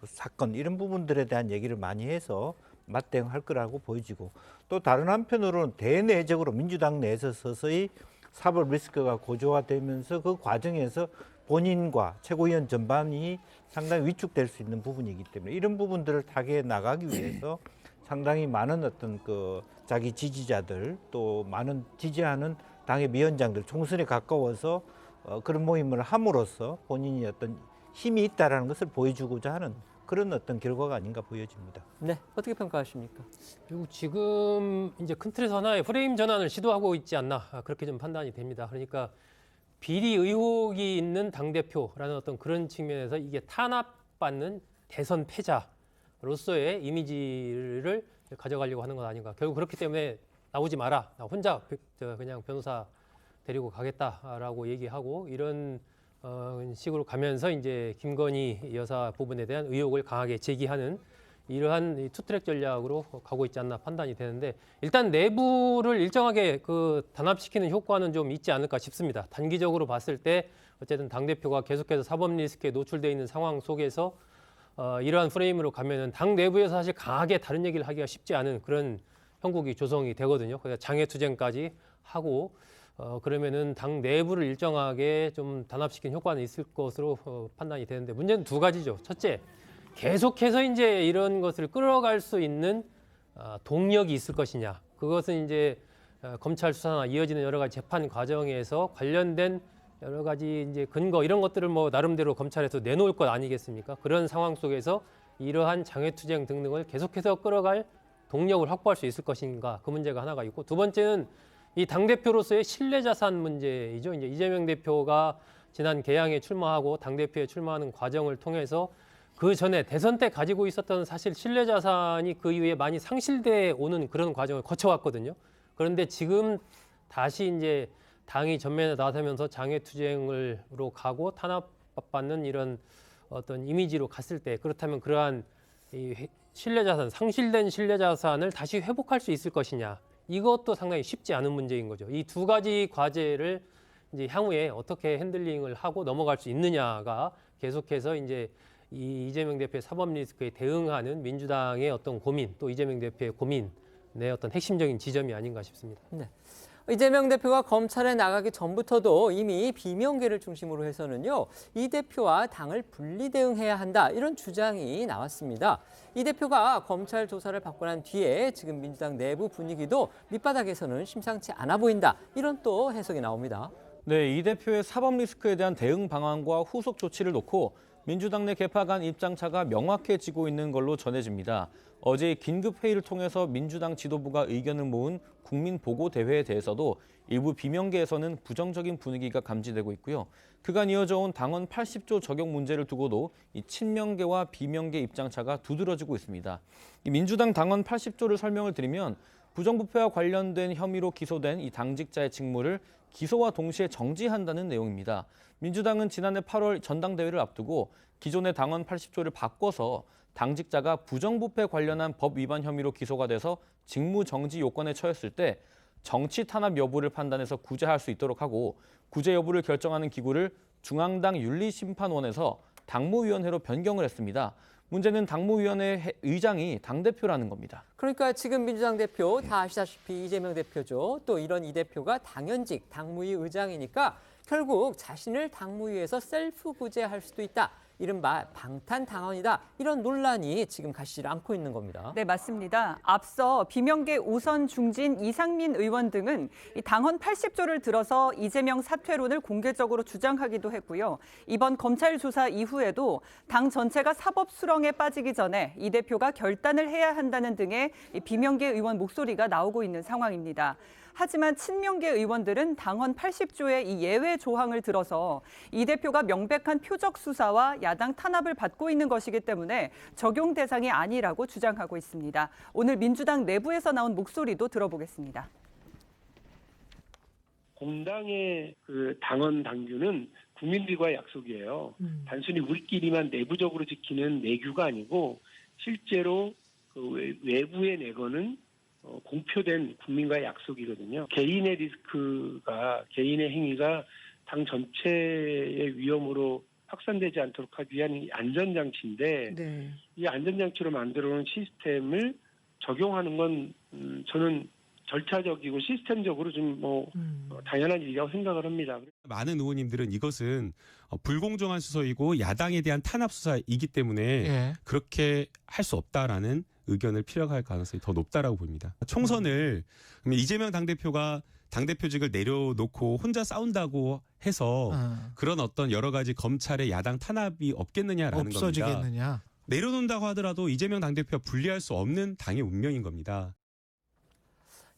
사건 이런 부분들에 대한 얘기를 많이 해서 맞대응할 거라고 보여지고, 또 다른 한편으로는 대내적으로 민주당 내에서 서서히 사법 리스크가 고조화되면서 그 과정에서 본인과 최고위원 전반이 상당히 위축될 수 있는 부분이기 때문에 이런 부분들을 타개해 나가기 위해서 상당히 많은 어떤 자기 지지자들, 또 많은 지지하는 당의 위원장들, 총선에 가까워서 그런 모임을 함으로써 본인이 어떤 힘이 있다라는 것을 보여주고자 하는 그런 어떤 결과가 아닌가 보여집니다. 네, 어떻게 평가하십니까? 그리고 지금 이제 큰 틀에서 하나의 프레임 전환을 시도하고 있지 않나, 그렇게 좀 판단이 됩니다. 그러니까 비리 의혹이 있는 당대표라는 어떤 그런 측면에서 이게 탄압받는 대선 패자로서의 이미지를 가져가려고 하는 것 아닌가. 결국 그렇기 때문에 나오지 마라, 나 혼자 그냥 변호사 데리고 가겠다라고 얘기하고 이런 식으로 가면서 이제 김건희 여사 부분에 대한 의혹을 강하게 제기하는 이러한 투트랙 전략으로 가고 있지 않나 판단이 되는데, 일단 내부를 일정하게 단합시키는 효과는 좀 있지 않을까 싶습니다. 단기적으로 봤을 때 어쨌든 당대표가 계속해서 사법 리스크에 노출되어 있는 상황 속에서 이러한 프레임으로 가면은 당 내부에서 사실 강하게 다른 얘기를 하기가 쉽지 않은 그런 형국이 조성이 되거든요. 그래서 장외투쟁까지 하고 그러면은 당 내부를 일정하게 좀 단합시키는 효과는 있을 것으로 판단이 되는데, 문제는 두 가지죠. 첫째, 계속해서 이제 이런 것을 끌어갈 수 있는 동력이 있을 것이냐. 그것은 이제 검찰 수사나 이어지는 여러 가지 재판 과정에서 관련된 여러 가지 이제 근거 이런 것들을 나름대로 검찰에서 내놓을 것 아니겠습니까? 그런 상황 속에서 이러한 장외투쟁 등등을 계속해서 끌어갈 동력을 확보할 수 있을 것인가, 그 문제가 하나가 있고, 두 번째는 이 당대표로서의 신뢰자산 문제이죠. 이제 이재명 대표가 지난 개항에 출마하고 당대표에 출마하는 과정을 통해서 그 전에 대선 때 가지고 있었던 사실 신뢰자산이 그 이후에 많이 상실돼 오는 그런 과정을 거쳐왔거든요. 그런데 지금 다시 이제 당이 전면에 나서면서 장외투쟁으로 가고 탄압받는 이런 어떤 이미지로 갔을 때, 그렇다면 그러한 이 신뢰자산, 상실된 신뢰자산을 다시 회복할 수 있을 것이냐, 이것도 상당히 쉽지 않은 문제인 거죠. 이 두 가지 과제를 이제 향후에 어떻게 핸들링을 하고 넘어갈 수 있느냐가 계속해서 이제 이 이재명 대표의 사법 리스크에 대응하는 민주당의 어떤 고민, 또 이재명 대표의 고민의 어떤 핵심적인 지점이 아닌가 싶습니다. 네. 이재명 대표가 검찰에 나가기 전부터도 이미 비명계를 중심으로 해서는요, 이 대표와 당을 분리 대응해야 한다, 이런 주장이 나왔습니다. 이 대표가 검찰 조사를 받고 난 뒤에 지금 민주당 내부 분위기도 밑바닥에서는 심상치 않아 보인다, 이런 또 해석이 나옵니다. 네, 이 대표의 사법 리스크에 대한 대응 방안과 후속 조치를 놓고 민주당 내 계파 간 입장차가 명확해지고 있는 걸로 전해집니다. 어제 긴급 회의를 통해서 민주당 지도부가 의견을 모은 국민보고대회에 대해서도 일부 비명계에서는 부정적인 분위기가 감지되고 있고요. 그간 이어져 온 당헌 80조 적용 문제를 두고도 이 친명계와 비명계 입장차가 두드러지고 있습니다. 이 민주당 당헌 80조를 설명을 드리면 부정부패와 관련된 혐의로 기소된 이 당직자의 직무를 기소와 동시에 정지한다는 내용입니다. 민주당은 지난해 8월 전당대회를 앞두고 기존의 당원 80조를 바꿔서 당직자가 부정부패 관련한 법 위반 혐의로 기소가 돼서 직무 정지 요건에 처했을 때 정치 탄압 여부를 판단해서 구제할 수 있도록 하고 구제 여부를 결정하는 기구를 중앙당 윤리심판원에서 당무위원회로 변경을 했습니다. 문제는 당무위원회 의장이 당대표라는 겁니다. 그러니까 지금 민주당 대표 다 아시다시피 이재명 대표죠. 또 이런 이 대표가 당연직 당무위 의장이니까 결국 자신을 당무위에서 셀프 구제할 수도 있다. 이른바 방탄당원이다. 이런 논란이 지금 가시를 않고 있는 겁니다. 네, 맞습니다. 앞서 비명계 오선 중진 이상민 의원 등은 이 당헌 80조를 들어서 이재명 사퇴론을 공개적으로 주장하기도 했고요. 이번 검찰 조사 이후에도 당 전체가 사법 수렁에 빠지기 전에 이 대표가 결단을 해야 한다는 등의 이 비명계 의원 목소리가 나오고 있는 상황입니다. 하지만 친명계 의원들은 당헌 80조의 이 예외 조항을 들어서 이 대표가 명백한 표적 수사와 야당 탄압을 받고 있는 것이기 때문에 적용 대상이 아니라고 주장하고 있습니다. 오늘 민주당 내부에서 나온 목소리도 들어보겠습니다. 공당의 그 당헌 당규는 국민들과의 약속이에요. 단순히 우리끼리만 내부적으로 지키는 내규가 아니고 실제로 그 외부에 내거는 공표된 국민과의 약속이거든요. 개인의 리스크가 개인의 행위가 당 전체의 위험으로 확산되지 않도록 하기 위한 안전장치인데 네. 이 안전장치로 만들어놓은 시스템을 적용하는 건 저는 절차적이고 시스템적으로 좀 당연한 일이라고 생각을 합니다. 많은 의원님들은 이것은 불공정한 수사이고 야당에 대한 탄압 수사이기 때문에 그렇게 할 수 없다라는 의견을 피력할 가능성이 더 높다라고 봅니다. 총선을 그러면 이재명 당대표가 당대표직을 내려놓고 혼자 싸운다고 해서 그런 어떤 여러 가지 검찰의 야당 탄압이 없겠느냐라는 없어지겠느냐. 겁니다. 내려놓는다고 하더라도 이재명 당대표가 분리할 수 없는 당의 운명인 겁니다.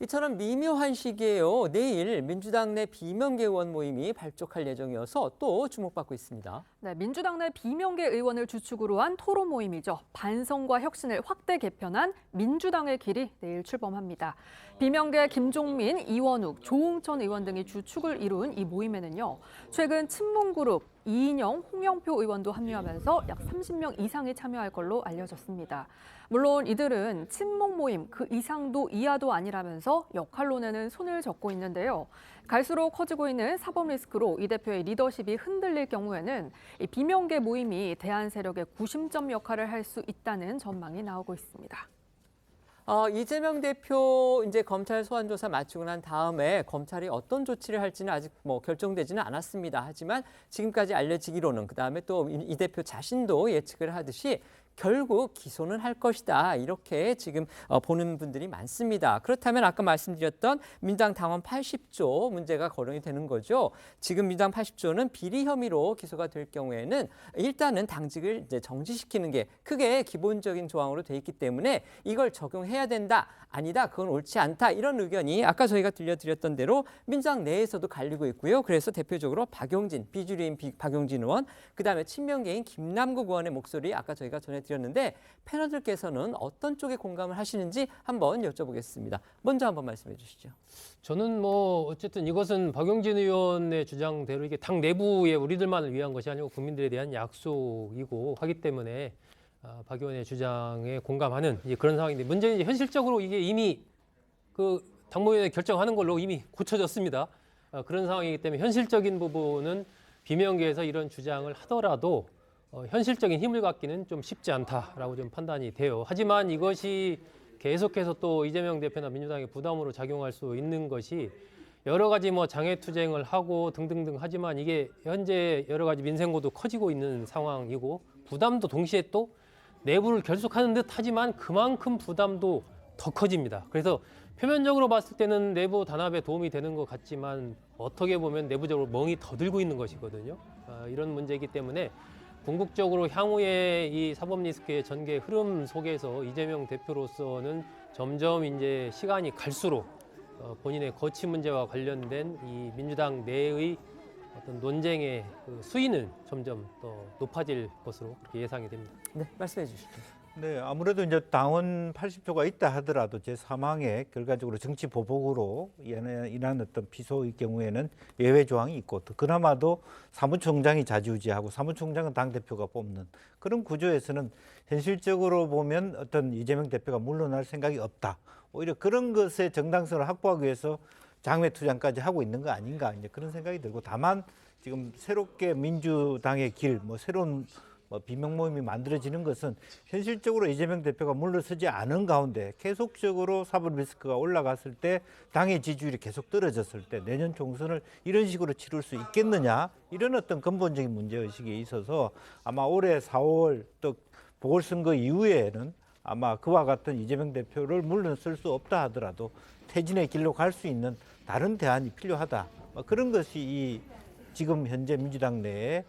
이처럼 미묘한 시기에요. 내일 민주당 내 비명계 의원 모임이 발족할 예정이어서 또 주목받고 있습니다. 네, 민주당 내 비명계 의원을 주축으로 한 토론 모임이죠. 반성과 혁신을 확대 개편한 민주당의 길이 내일 출범합니다. 비명계 김종민, 이원욱, 조홍천 의원 등이 주축을 이룬 이 모임에는요. 최근 친문그룹 이인영, 홍영표 의원도 합류하면서 약 30명 이상이 참여할 걸로 알려졌습니다. 물론 이들은 친목 모임 그 이상도 이하도 아니라면서 역할론에는 손을 젓고 있는데요. 갈수록 커지고 있는 사법 리스크로 이 대표의 리더십이 흔들릴 경우에는 이 비명계 모임이 대안 세력의 구심점 역할을 할 수 있다는 전망이 나오고 있습니다. 이재명 대표 이제 검찰 소환 조사 마치고 난 다음에 검찰이 어떤 조치를 할지는 아직 결정되지는 않았습니다. 하지만 지금까지 알려지기로는 그다음에 또 이 대표 자신도 예측을 하듯이 결국 기소는 할 것이다. 이렇게 지금 보는 분들이 많습니다. 그렇다면 아까 말씀드렸던 민주당 당원 80조 문제가 거론이 되는 거죠. 지금 민주당 80조는 비리 혐의로 기소가 될 경우에는 일단은 당직을 이제 정지시키는 게 크게 기본적인 조항으로 돼 있기 때문에 이걸 적용해야 된다. 아니다. 그건 옳지 않다. 이런 의견이 아까 저희가 들려드렸던 대로 민주당 내에서도 갈리고 있고요. 그래서 대표적으로 박용진, 비주류인 박용진 의원, 그다음에 친명계인 김남국 의원의 목소리 아까 저희가 전해드렸는데 패널들께서는 어떤 쪽에 공감을 하시는지 한번 여쭤보겠습니다. 먼저 한번 말씀해 주시죠. 저는 어쨌든 이것은 박용진 의원의 주장대로 이게 당 내부의 우리들만을 위한 것이 아니고 국민들에 대한 약속이고 하기 때문에 박 의원의 주장에 공감하는 그런 상황인데 문제는 이제 현실적으로 이게 이미 그 당무위원회 결정하는 걸로 이미 고쳐졌습니다. 그런 상황이기 때문에 현실적인 부분은 비명계에서 이런 주장을 하더라도 현실적인 힘을 갖기는 좀 쉽지 않다라고 좀 판단이 돼요. 하지만 이것이 계속해서 또 이재명 대표나 민주당의 부담으로 작용할 수 있는 것이 여러 가지 장애투쟁을 하고 등등등 하지만 이게 현재 여러 가지 민생고도 커지고 있는 상황이고 부담도 동시에 또 내부를 결속하는 듯 하지만 그만큼 부담도 더 커집니다. 그래서 표면적으로 봤을 때는 내부 단합에 도움이 되는 것 같지만 어떻게 보면 내부적으로 멍이 더 들고 있는 것이거든요. 이런 문제이기 때문에 궁극적으로 향후에 이 사법 리스크의 전개 흐름 속에서 이재명 대표로서는 점점 이제 시간이 갈수록 본인의 거취 문제와 관련된 이 민주당 내의 어떤 논쟁의 그 수위는 점점 더 높아질 것으로 그렇게 예상이 됩니다. 네, 말씀해 주시죠. 네, 아무래도 이제 당원 80표가 있다 하더라도 제 사망에 결과적으로 정치 보복으로 인한 어떤 피소의 경우에는 예외 조항이 있고 또 그나마도 사무총장이 좌지우지하고 사무총장은 당대표가 뽑는 그런 구조에서는 현실적으로 보면 어떤 이재명 대표가 물러날 생각이 없다. 오히려 그런 것의 정당성을 확보하기 위해서 장외 투쟁까지 하고 있는 거 아닌가 이제 그런 생각이 들고 다만 지금 새롭게 민주당의 길, 새로운 비명 모임이 만들어지는 것은 현실적으로 이재명 대표가 물러서지 않은 가운데 계속적으로 사법 리스크가 올라갔을 때 당의 지지율이 계속 떨어졌을 때 내년 총선을 이런 식으로 치를 수 있겠느냐 이런 어떤 근본적인 문제의식에 있어서 아마 올해 4월 또 보궐선거 이후에는 아마 그와 같은 이재명 대표를 물러설 수 없다 하더라도 퇴진의 길로 갈 수 있는 다른 대안이 필요하다. 그런 것이 이 지금 현재 민주당 내에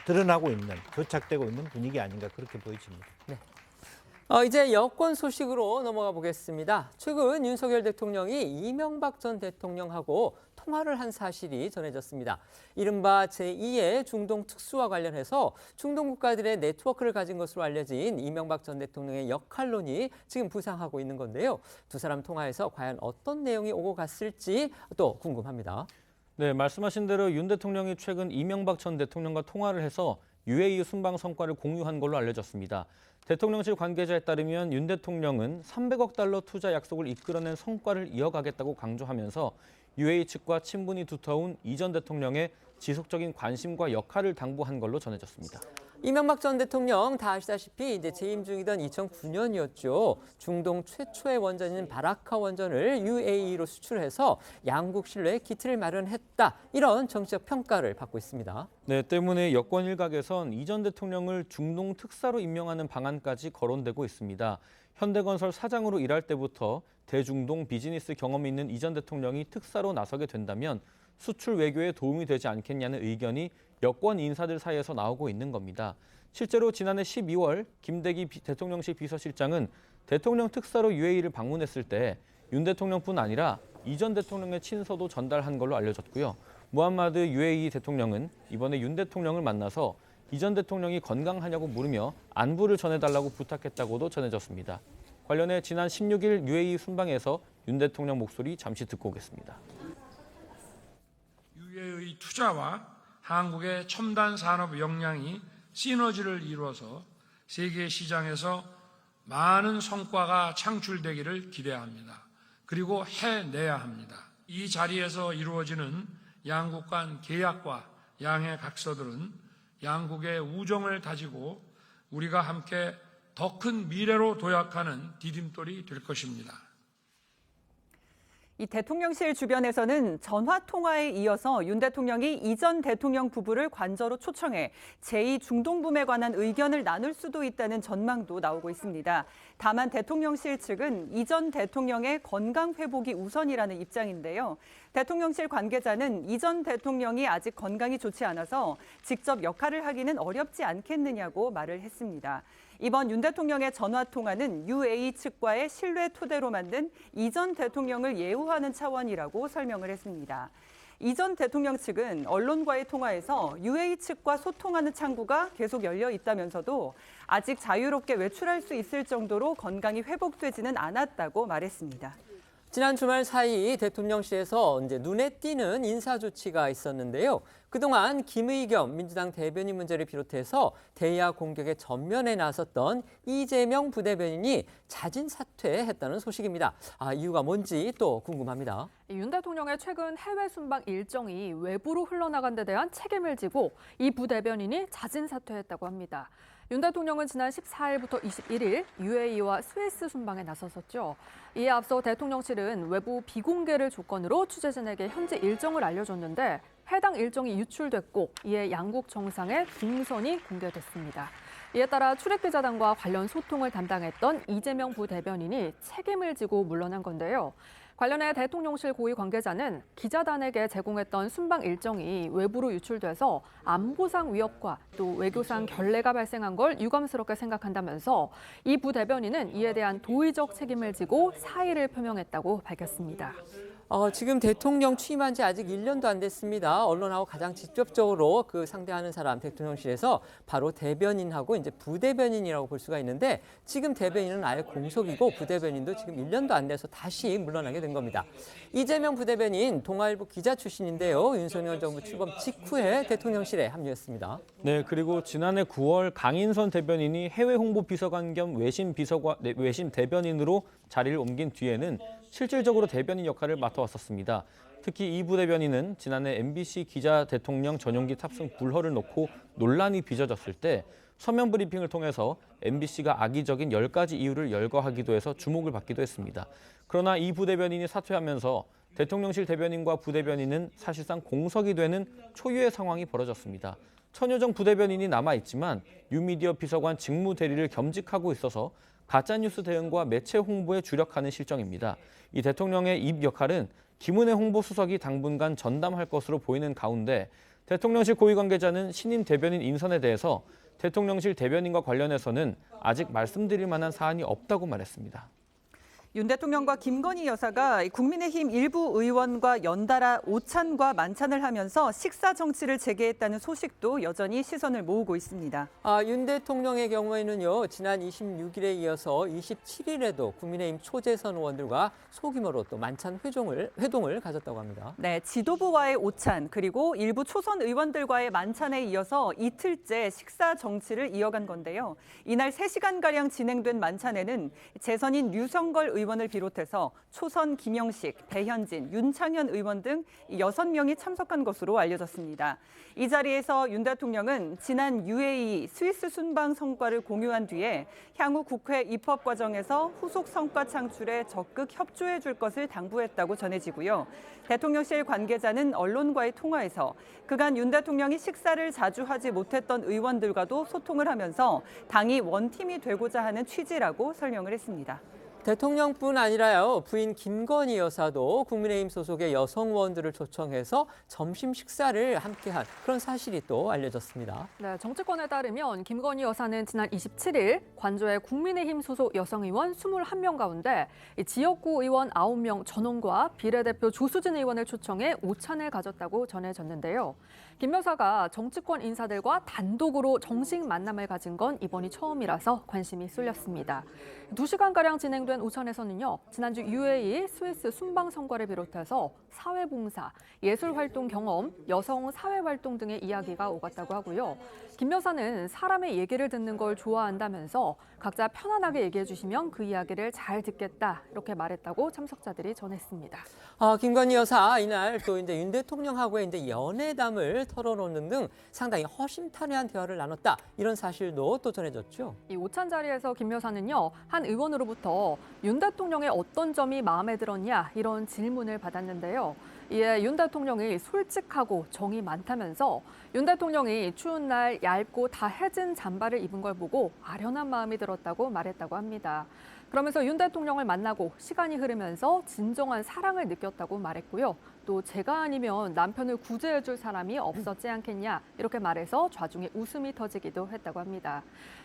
드러나고 있는, 교착되고 있는 분위기 아닌가 그렇게 보여집니다. 네. 이제 여권 소식으로 넘어가 보겠습니다. 최근 윤석열 대통령이 이명박 전 대통령하고 통화를 한 사실이 전해졌습니다. 이른바 제2의 중동 특수와 관련해서 중동 국가들의 네트워크를 가진 것으로 알려진 이명박 전 대통령의 역할론이 지금 부상하고 있는 건데요. 두 사람 통화에서 과연 어떤 내용이 오고 갔을지 또 궁금합니다. 네, 말씀하신 대로 윤 대통령이 최근 이명박 전 대통령과 통화를 해서 UAE 순방 성과를 공유한 걸로 알려졌습니다. 대통령실 관계자에 따르면 윤 대통령은 300억 달러 투자 약속을 이끌어낸 성과를 이어가겠다고 강조하면서 UAE 측과 친분이 두터운 이 전 대통령의 지속적인 관심과 역할을 당부한 걸로 전해졌습니다. 이명박 전 대통령 다 아시다시피 이제 재임 중이던 2009년이었죠. 중동 최초의 원전인 바라카 원전을 UAE로 수출해서 양국 신뢰의 기틀을 마련했다. 이런 정치적 평가를 받고 있습니다. 네, 때문에 여권 일각에선 이 전 대통령을 중동 특사로 임명하는 방안까지 거론되고 있습니다. 현대건설 사장으로 일할 때부터 대중동 비즈니스 경험이 있는 이 전 대통령이 특사로 나서게 된다면 수출 외교에 도움이 되지 않겠냐는 의견이 여권 인사들 사이에서 나오고 있는 겁니다. 실제로 지난해 12월 김대기 대통령실 비서실장은 대통령 특사로 UAE를 방문했을 때 윤 대통령뿐 아니라 이 전 대통령의 친서도 전달한 걸로 알려졌고요. 무함마드 UAE 대통령은 이번에 윤 대통령을 만나서 이 전 대통령이 건강하냐고 물으며 안부를 전해달라고 부탁했다고도 전해졌습니다. 관련해 지난 16일 UAE 순방에서 윤 대통령 목소리 잠시 듣고 오겠습니다. UAE의 투자와 한국의 첨단 산업 역량이 시너지를 이루어서 세계 시장에서 많은 성과가 창출되기를 기대합니다. 그리고 해내야 합니다. 이 자리에서 이루어지는 양국 간 계약과 양해 각서들은 양국의 우정을 다지고 우리가 함께 더 큰 미래로 도약하는 디딤돌이 될 것입니다. 이 대통령실 주변에서는 전화 통화에 이어서 윤 대통령이 이 전 대통령 부부를 관저로 초청해 제2중동붐에 관한 의견을 나눌 수도 있다는 전망도 나오고 있습니다. 다만 대통령실 측은 이 전 대통령의 건강 회복이 우선이라는 입장인데요. 대통령실 관계자는 이 전 대통령이 아직 건강이 좋지 않아서 직접 역할을 하기는 어렵지 않겠느냐고 말을 했습니다. 이번 윤 대통령의 전화 통화는 UAE 측과의 신뢰 토대로 만든 이 전 대통령을 예우하는 차원이라고 설명을 했습니다. 이 전 대통령 측은 언론과의 통화에서 UAE 측과 소통하는 창구가 계속 열려 있다면서도 아직 자유롭게 외출할 수 있을 정도로 건강이 회복되지는 않았다고 말했습니다. 지난 주말 사이 대통령실에서 이제 눈에 띄는 인사 조치가 있었는데요. 그동안 김의겸 민주당 대변인 문제를 비롯해서 대야 공격에 전면에 나섰던 이재명 부대변인이 자진 사퇴했다는 소식입니다. 이유가 뭔지 또 궁금합니다. 윤 대통령의 최근 해외 순방 일정이 외부로 흘러나간 데 대한 책임을 지고 이 부대변인이 자진 사퇴했다고 합니다. 윤 대통령은 지난 14일부터 21일 UAE와 스위스 순방에 나섰었죠. 이에 앞서 대통령실은 외부 비공개를 조건으로 취재진에게 현지 일정을 알려줬는데 해당 일정이 유출됐고 이에 양국 정상의 동선이 공개됐습니다. 이에 따라 출입기자단과 관련 소통을 담당했던 이재명 부대변인이 책임을 지고 물러난 건데요. 관련해 대통령실 고위 관계자는 기자단에게 제공했던 순방 일정이 외부로 유출돼서 안보상 위협과 또 외교상 결례가 발생한 걸 유감스럽게 생각한다면서 이 부대변인은 이에 대한 도의적 책임을 지고 사의를 표명했다고 밝혔습니다. 지금 대통령 취임한 지 아직 1년도 안 됐습니다. 언론하고 가장 직접적으로 그 상대하는 사람 대통령실에서 바로 대변인하고 이제 부대변인이라고 볼 수가 있는데 지금 대변인은 아예 공석이고 부대변인도 지금 1년도 안 돼서 다시 물러나게 된 겁니다. 이재명 부대변인 동아일보 기자 출신인데요. 윤석열 정부 출범 직후에 대통령실에 합류했습니다. 네, 그리고 지난해 9월 강인선 대변인이 해외 홍보 비서관 겸 외신 대변인으로 자리를 옮긴 뒤에는 실질적으로 대변인 역할을 맡아왔었습니다. 특히 이 부대변인은 지난해 MBC 기자 대통령 전용기 탑승 불허를 놓고 논란이 빚어졌을 때 서면 브리핑을 통해서 MBC가 악의적인 10가지 이유를 열거하기도 해서 주목을 받기도 했습니다. 그러나 이 부대변인이 사퇴하면서 대통령실 대변인과 부대변인은 사실상 공석이 되는 초유의 상황이 벌어졌습니다. 천효정 부대변인이 남아있지만 뉴미디어 비서관 직무 대리를 겸직하고 있어서 가짜뉴스 대응과 매체 홍보에 주력하는 실정입니다. 이 대통령의 입 역할은 김은혜 홍보수석이 당분간 전담할 것으로 보이는 가운데 대통령실 고위 관계자는 신임 대변인 인선에 대해서 대통령실 대변인과 관련해서는 아직 말씀드릴 만한 사안이 없다고 말했습니다. 윤 대통령과 김건희 여사가 국민의힘 일부 의원과 연달아 오찬과 만찬을 하면서 식사 정치를 재개했다는 소식도 여전히 시선을 모으고 있습니다. 윤 대통령의 경우에는요, 지난 26일에 이어서 27일에도 국민의힘 초재선 의원들과 소규모로 또 만찬 회동을 가졌다고 합니다. 네, 지도부와의 오찬 그리고 일부 초선 의원들과의 만찬에 이어서 이틀째 식사 정치를 이어간 건데요. 이날 3시간가량 진행된 만찬에는 재선인 류성걸 의원을 비롯해서 초선 김영식, 배현진, 윤창현 의원 등 6명이 참석한 것으로 알려졌습니다. 이 자리에서 윤 대통령은 지난 UAE 스위스 순방 성과를 공유한 뒤에 향후 국회 입법 과정에서 후속 성과 창출에 적극 협조해 줄 것을 당부했다고 전해지고요. 대통령실 관계자는 언론과의 통화에서 그간 윤 대통령이 식사를 자주 하지 못했던 의원들과도 소통을 하면서 당이 원팀이 되고자 하는 취지라고 설명을 했습니다. 대통령뿐 아니라요, 부인 김건희 여사도 국민의힘 소속의 여성 의원들을 초청해서 점심 식사를 함께한 그런 사실이 또 알려졌습니다. 네, 정치권에 따르면 김건희 여사는 지난 27일 관저의 국민의힘 소속 여성 의원 21명 가운데 지역구 의원 9명 전원과 비례대표 조수진 의원을 초청해 오찬을 가졌다고 전해졌는데요. 김 여사가 정치권 인사들과 단독으로 정식 만남을 가진 건 이번이 처음이라서 관심이 쏠렸습니다. 2시간가량 진행된 오찬에서는요, 지난주 UAE 스위스 순방 성과를 비롯해서 사회봉사, 예술활동 경험, 여성 사회활동 등의 이야기가 오갔다고 하고요. 김 여사는 사람의 얘기를 듣는 걸 좋아한다면서 각자 편안하게 얘기해 주시면 그 이야기를 잘 듣겠다 이렇게 말했다고 참석자들이 전했습니다. 김건희 여사 이날 또 이제 윤 대통령하고의 이제 연애담을 털어놓는 등 상당히 허심탄회한 대화를 나눴다 이런 사실도 또 전해졌죠. 이 오찬 자리에서 김 여사는요, 한 의원으로부터 윤 대통령의 어떤 점이 마음에 들었냐 이런 질문을 받았는데요. 이에 윤 대통령이 솔직하고 정이 많다면서 윤 대통령이 추운 날 얇고 다 해진 잠바를 입은 걸 보고 아련한 마음이 들었다고 말했다고 합니다. 그러면서 윤 대통령을 만나고 시간이 흐르면서 진정한 사랑을 느꼈다고 말했고요. 또 제가 아니면 남편을 구제해줄 사람이 없었지 않겠냐 이렇게 말해서 좌중에 웃음이 터지기도 했다고 합니다.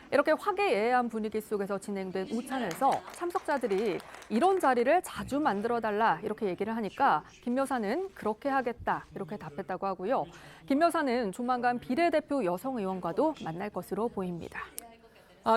이렇게 화기애애한 분위기 속에서 진행된 오찬에서 참석자들이 이런 자리를 자주 만들어달라 이렇게 얘기를 하니까 김 여사는 그렇게 하겠다 이렇게 답했다고 하고요. 김 여사는 조만간 비례대표 여성 의원과도 만날 것으로 보입니다.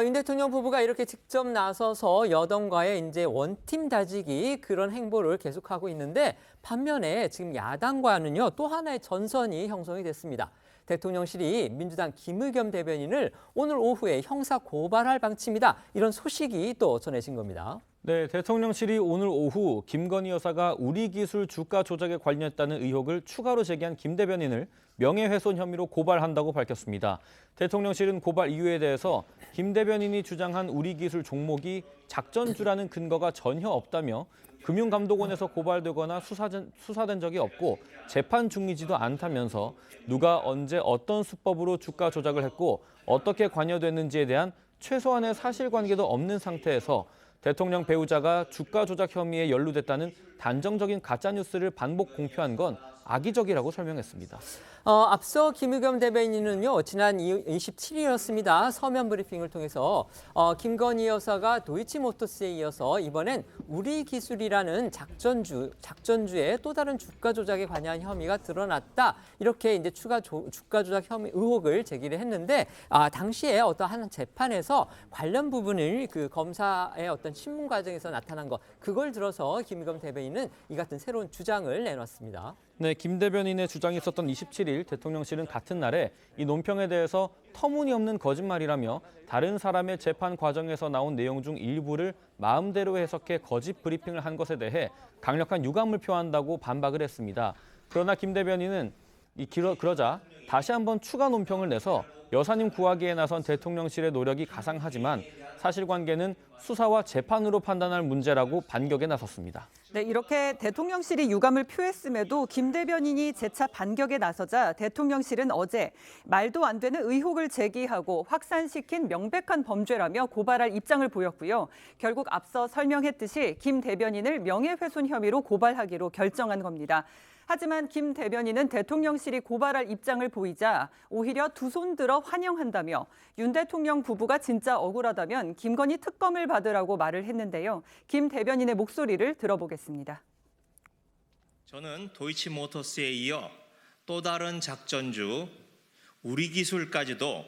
윤 대통령 부부가 이렇게 직접 나서서 여당과의 이제 원팀 다지기 그런 행보를 계속하고 있는데 반면에 지금 야당과는요 또 하나의 전선이 형성이 됐습니다. 대통령실이 민주당 김의겸 대변인을 오늘 오후에 형사 고발할 방침이다 이런 소식이 또 전해진 겁니다. 네, 대통령실이 오늘 오후 김건희 여사가 우리기술 주가 조작에 관련했다는 의혹을 추가로 제기한 김 대변인을 명예훼손 혐의로 고발한다고 밝혔습니다. 대통령실은 고발 이유에 대해서 김 대변인이 주장한 우리기술 종목이 작전주라는 근거가 전혀 없다며 금융감독원에서 고발되거나 수사된 적이 없고 재판 중이지도 않다면서 누가 언제 어떤 수법으로 주가 조작을 했고 어떻게 관여됐는지에 대한 최소한의 사실관계도 없는 상태에서 대통령 배우자가 주가 조작 혐의에 연루됐다는 단정적인 가짜뉴스를 반복 공표한 건 악의적이라고 설명했습니다. 앞서 김의겸 대변인은요, 지난 27일이었습니다. 서면 브리핑을 통해서 김건희 여사가 도이치모터스에 이어서 이번엔 우리기술이라는 작전주의 또 다른 주가 조작에 관여한 혐의가 드러났다. 이렇게 이제 주가 조작 혐의 의혹을 제기를 했는데 당시에 어떠한 재판에서 관련 부분을 그 검사의 어떤 신문 과정에서 나타난 것 그걸 들어서 김의겸 대변인은 이 같은 새로운 주장을 내놨습니다. 네, 김 대변인의 주장이 있었던 27일 대통령실은 같은 날에 이 논평에 대해서 터무니없는 거짓말이라며 다른 사람의 재판 과정에서 나온 내용 중 일부를 마음대로 해석해 거짓 브리핑을 한 것에 대해 강력한 유감을 표한다고 반박을 했습니다. 그러나 김 대변인은 그러자 다시 한번 추가 논평을 내서 여사님 구하기에 나선 대통령실의 노력이 가상하지만 사실관계는 수사와 재판으로 판단할 문제라고 반격에 나섰습니다. 네, 이렇게 대통령실이 유감을 표했음에도 김 대변인이 재차 반격에 나서자 대통령실은 어제 말도 안 되는 의혹을 제기하고 확산시킨 명백한 범죄라며 고발할 입장을 보였고요. 결국 앞서 설명했듯이 김 대변인을 명예훼손 혐의로 고발하기로 결정한 겁니다. 하지만 김 대변인은 대통령실이 고발할 입장을 보이자 오히려 두 손 들어 환영한다며 윤 대통령 부부가 진짜 억울하다면 김건희 특검을 받으라고 말을 했는데요. 김 대변인의 목소리를 들어보겠습니다. 저는 도이치모터스에 이어 또 다른 작전주 우리기술까지도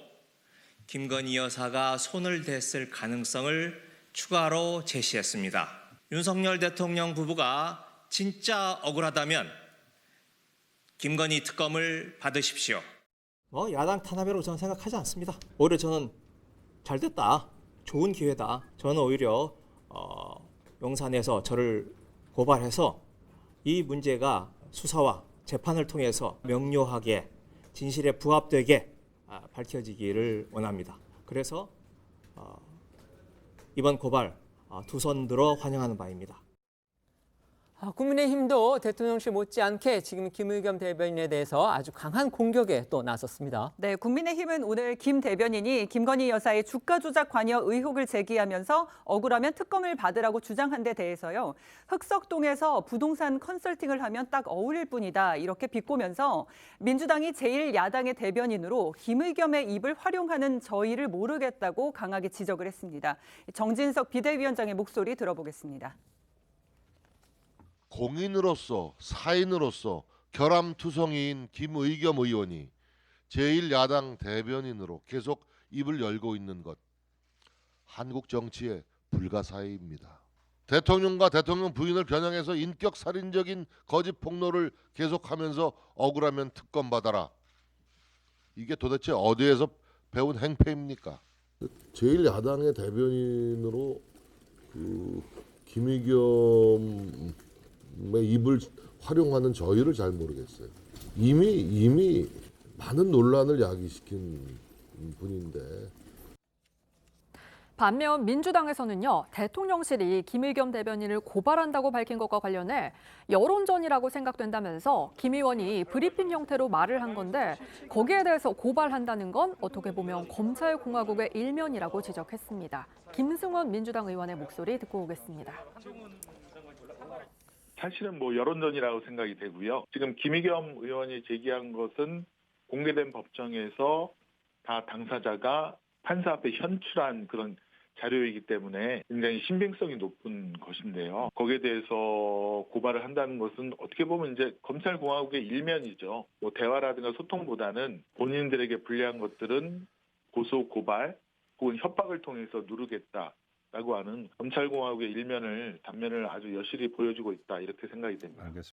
김건희 여사가 손을 댔을 가능성을 추가로 제시했습니다. 윤석열 대통령 부부가 진짜 억울하다면 김건희 특검을 받으십시오. 야당 탄압이라고 저는 생각하지 않습니다. 오히려 저는 잘 됐다, 좋은 기회다. 저는 오히려 용산에서 저를 고발해서 이 문제가 수사와 재판을 통해서 명료하게 진실에 부합되게 밝혀지기를 원합니다. 그래서 이번 고발 두 손 들어 환영하는 바입니다. 국민의힘도 대통령실 못지않게 지금 김의겸 대변인에 대해서 아주 강한 공격에 또 나섰습니다. 네, 국민의힘은 오늘 김 대변인이 김건희 여사의 주가 조작 관여 의혹을 제기하면서 억울하면 특검을 받으라고 주장한 데 대해서요. 흑석동에서 부동산 컨설팅을 하면 딱 어울릴 뿐이다 이렇게 비꼬면서 민주당이 제1야당의 대변인으로 김의겸의 입을 활용하는 저희를 모르겠다고 강하게 지적을 했습니다. 정진석 비대위원장의 목소리 들어보겠습니다. 공인으로서 사인으로서 결함투성이인 김의겸 의원이 제1야당 대변인으로 계속 입을 열고 있는 것, 한국 정치의 불가사의입니다. 대통령과 대통령 부인을 겨냥해서 인격살인적인 거짓 폭로를 계속하면서 억울하면 특검 받아라. 이게 도대체 어디에서 배운 행패입니까? 제1야당의 대변인으로 김의겸 입을 활용하는 저희를 잘 모르겠어요. 이미 많은 논란을 야기시킨 분인데. 반면 민주당에서는요, 대통령실이 김의겸 대변인을 고발한다고 밝힌 것과 관련해 여론전이라고 생각된다면서 김 의원이 브리핑 형태로 말을 한 건데 거기에 대해서 고발한다는 건 어떻게 보면 검찰공화국의 일면이라고 지적했습니다. 김승원 민주당 의원의 목소리 듣고 오겠습니다. 사실은 여론전이라고 생각이 되고요. 지금 김의겸 의원이 제기한 것은 공개된 법정에서 다 당사자가 판사 앞에 현출한 그런 자료이기 때문에 굉장히 신빙성이 높은 것인데요. 거기에 대해서 고발을 한다는 것은 어떻게 보면 이제 검찰공화국의 일면이죠. 대화라든가 소통보다는 본인들에게 불리한 것들은 고소, 고발 혹은 협박을 통해서 누르겠다. 라고 하는 검찰공화국의 단면을 아주 여실히 보여주고 있다 이렇게 생각이 됩니다. 알겠습니다.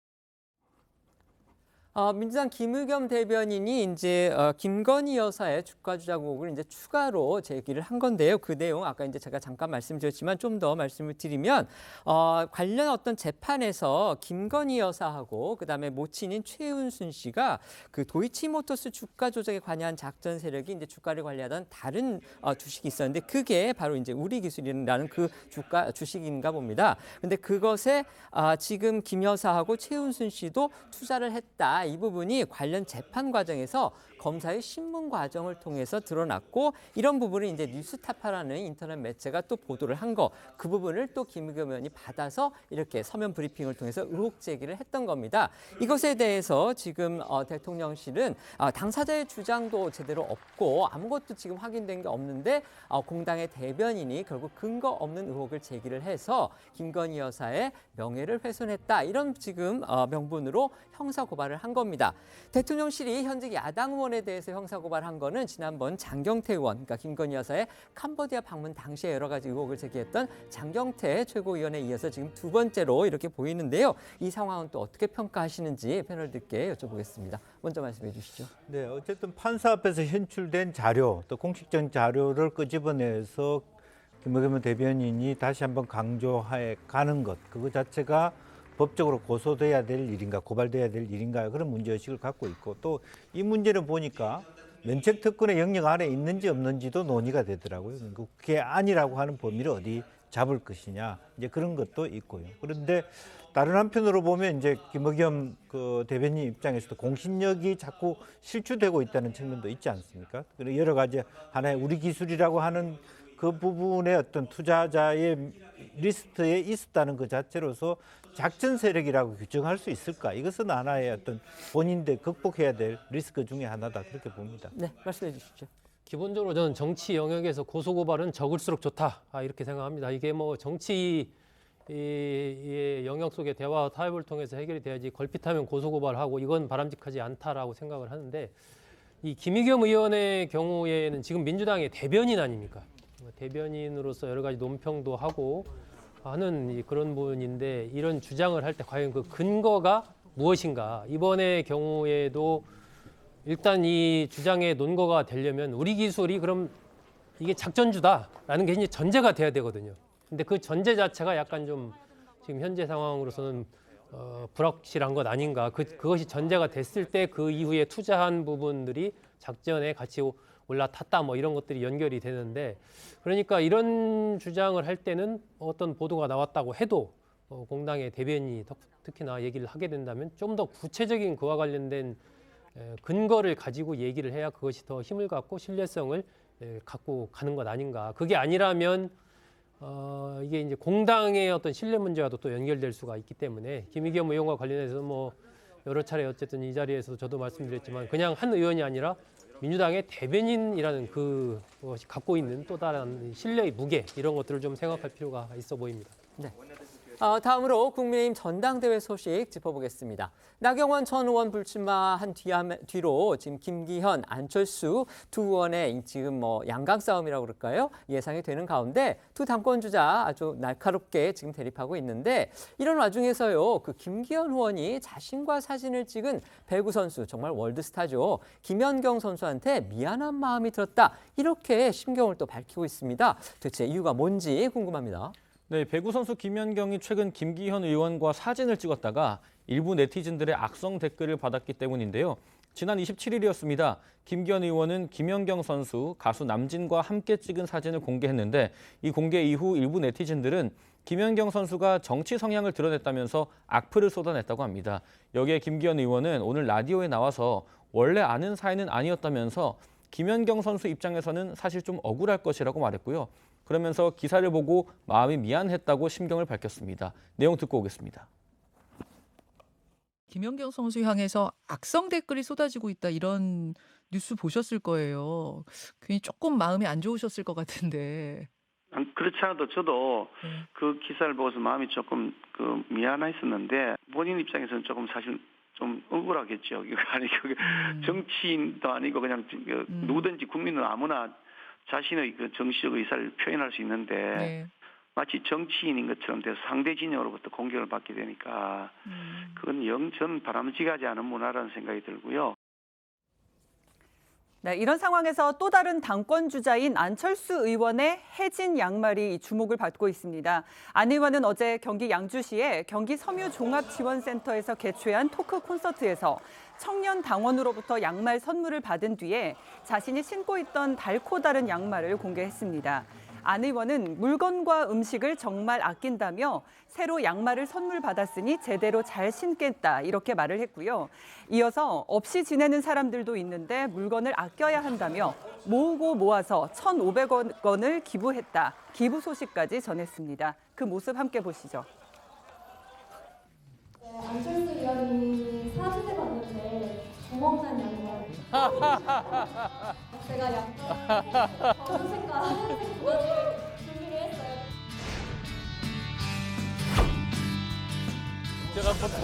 민주당 김의겸 대변인이 이제 김건희 여사의 주가 조작 의혹을 이제 추가로 제기를 한 건데요. 그 내용 아까 이제 제가 잠깐 말씀드렸지만 좀 더 말씀을 드리면 관련 어떤 재판에서 김건희 여사하고 그다음에 모친인 최은순 씨가 그 도이치모터스 주가 조작에 관여한 작전 세력이 이제 주가를 관리하던 다른 주식이 있었는데 그게 바로 이제 우리기술이라는 그 주식인가 봅니다. 근데 그것에 지금 김 여사하고 최은순 씨도 투자를 했다. 있습니다. 이 부분이 관련 재판 과정에서 검사의 신문 과정을 통해서 드러났고 이런 부분을 이제 뉴스타파라는 인터넷 매체가 또 보도를 한 거, 그 부분을 또 김의겸 의원이 받아서 이렇게 서면 브리핑을 통해서 의혹 제기를 했던 겁니다. 이것에 대해서 지금 대통령실은 당사자의 주장도 제대로 없고 아무것도 지금 확인된 게 없는데 공당의 대변인이 결국 근거 없는 의혹을 제기를 해서 김건희 여사의 명예를 훼손했다. 이런 지금 명분으로 형사 고발을 한 겁니다. 대통령실이 현직 야당 의원에 대해서 형사 고발한 거는 지난번 장경태 의원, 그러니까 김건희 여사의 캄보디아 방문 당시에 여러 가지 의혹을 제기했던 장경태 최고위원에 이어서 지금 두 번째로 이렇게 보이는데요. 이 상황은 또 어떻게 평가하시는지 패널들께 여쭤보겠습니다. 먼저 말씀해 주시죠. 네, 어쨌든 판사 앞에서 현출된 자료, 또 공식적인 자료를 끄집어내서 김의겸 대변인이 다시 한번 강조해 가는 것, 그거 자체가 법적으로 고소돼야 될 일인가, 고발돼야 될 일인가, 그런 문제의식을 갖고 있고, 또 이 문제를 보니까 면책특권의 영역 안에 있는지 없는지도 논의가 되더라고요. 그게 아니라고 하는 범위를 어디 잡을 것이냐, 이제 그런 것도 있고요. 그런데 다른 한편으로 보면 이제 김의겸 그 대변인 입장에서도 공신력이 자꾸 실추되고 있다는 측면도 있지 않습니까? 그리고 여러 가지 하나의 우리 기술이라고 하는 그 부분의 어떤 투자자의 리스트에 있었다는 것 자체로서 작전 세력이라고 규정할 수 있을까? 이것은 하나의 어떤 본인들 극복해야 될 리스크 중에 하나다, 그렇게 봅니다. 네, 말씀해 주시죠. 기본적으로 저는 정치 영역에서 고소고발은 적을수록 좋다, 이렇게 생각합니다. 이게 뭐 정치 이 영역 속의 대화 타협을 통해서 해결이 돼야지 걸핏하면 고소고발하고 이건 바람직하지 않다라고 생각을 하는데, 이 김의겸 의원의 경우에는 지금 민주당의 대변인 아닙니까? 대변인으로서 여러 가지 논평도 하고 하는 그런 분인데, 이런 주장을 할 때 과연 그 근거가 무엇인가? 이번의 경우에도 일단 이 주장의 논거가 되려면 우리 기술이 그럼 이게 작전주다라는 게 이제 전제가 돼야 되거든요. 근데 그 전제 자체가 약간 좀 지금 현재 상황으로서는 불확실한 것 아닌가. 그것이 전제가 됐을 때 그 이후에 투자한 부분들이 작전에 같이 올라탔다 뭐 이런 것들이 연결이 되는데, 그러니까 이런 주장을 할 때는 어떤 보도가 나왔다고 해도 공당의 대변인이 특히나 얘기를 하게 된다면 좀 더 구체적인 그와 관련된 근거를 가지고 얘기를 해야 그것이 더 힘을 갖고 신뢰성을 갖고 가는 것 아닌가. 그게 아니라면 이게 이제 공당의 어떤 신뢰 문제와도 또 연결될 수가 있기 때문에 김의겸 의원과 관련해서 뭐 여러 차례 어쨌든 이 자리에서 저도 말씀드렸지만 그냥 한 의원이 아니라 민주당의 대변인이라는 그것이 갖고 있는 또 다른 신뢰의 무게, 이런 것들을 좀 생각할 필요가 있어 보입니다. 네. 다음으로 국민의힘 전당대회 소식 짚어보겠습니다. 나경원 전 의원 불출마한 뒤로 지금 김기현, 안철수 두 의원의 지금 뭐 양강 싸움이라고 그럴까요? 예상이 되는 가운데 두 당권 주자 아주 날카롭게 지금 대립하고 있는데, 이런 와중에서요, 그 김기현 의원이 자신과 사진을 찍은 배구 선수, 정말 월드스타죠, 김연경 선수한테 미안한 마음이 들었다, 이렇게 심경을 또 밝히고 있습니다. 대체 이유가 뭔지 궁금합니다. 네, 배구 선수 김연경이 최근 김기현 의원과 사진을 찍었다가 일부 네티즌들의 악성 댓글을 받았기 때문인데요. 지난 27일이었습니다. 김기현 의원은 김연경 선수, 가수 남진과 함께 찍은 사진을 공개했는데, 이 공개 이후 일부 네티즌들은 김연경 선수가 정치 성향을 드러냈다면서 악플을 쏟아냈다고 합니다. 여기에 김기현 의원은 오늘 라디오에 나와서 원래 아는 사이는 아니었다면서 김연경 선수 입장에서는 사실 좀 억울할 것이라고 말했고요. 그러면서 기사를 보고 마음이 미안했다고 심경을 밝혔습니다. 내용 듣고 오겠습니다. 김연경 선수 향해서 악성 댓글이 쏟아지고 있다, 이런 뉴스 보셨을 거예요. 괜히 조금 마음이 안 좋으셨을 것 같은데. 그렇지 않아도 저도 그 기사를 보고서 마음이 조금 미안했었는데, 본인 입장에서는 조금 사실 좀 억울하겠죠. 아니 정치인도 아니고 그냥 누구든지 국민은 아무나 자신의 그 정치적 의사를 표현할 수 있는데, 네, 마치 정치인인 것처럼 돼서 상대 진영으로부터 공격을 받게 되니까 그건 영전 바람직하지 않은 문화라는 생각이 들고요. 네, 이런 상황에서 또 다른 당권 주자인 안철수 의원의 해진 양말이 주목을 받고 있습니다. 안 의원은 어제 경기 양주시의 경기 섬유종합지원센터에서 개최한 토크 콘서트에서 청년 당원으로부터 양말 선물을 받은 뒤에 자신이 신고 있던 달코 다른 양말을 공개했습니다. 안 의원은 물건과 음식을 정말 아낀다며 새로 양말을 선물 받았으니 제대로 잘 신겠다 이렇게 말을 했고요. 이어서 없이 지내는 사람들도 있는데 물건을 아껴야 한다며 모으고 모아서 1,500억 원을 기부했다. 기부 소식까지 전했습니다. 그 모습 함께 보시죠. 안철수 의원님이 사진을 봤는데 구멍난 양말. 제가 양말 검은색과 하얀색 두 가지를 준비를 했어요. 제가 보통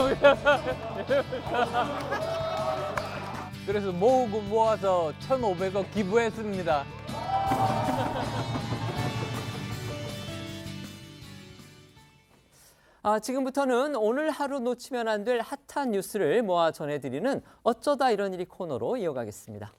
그래서 모으고 모아서 1,500억 기부했습니다. 지금부터는 오늘 하루 놓치면 안 될 핫한 뉴스를 모아 전해드리는 어쩌다 이런 일이 코너로 이어가겠습니다.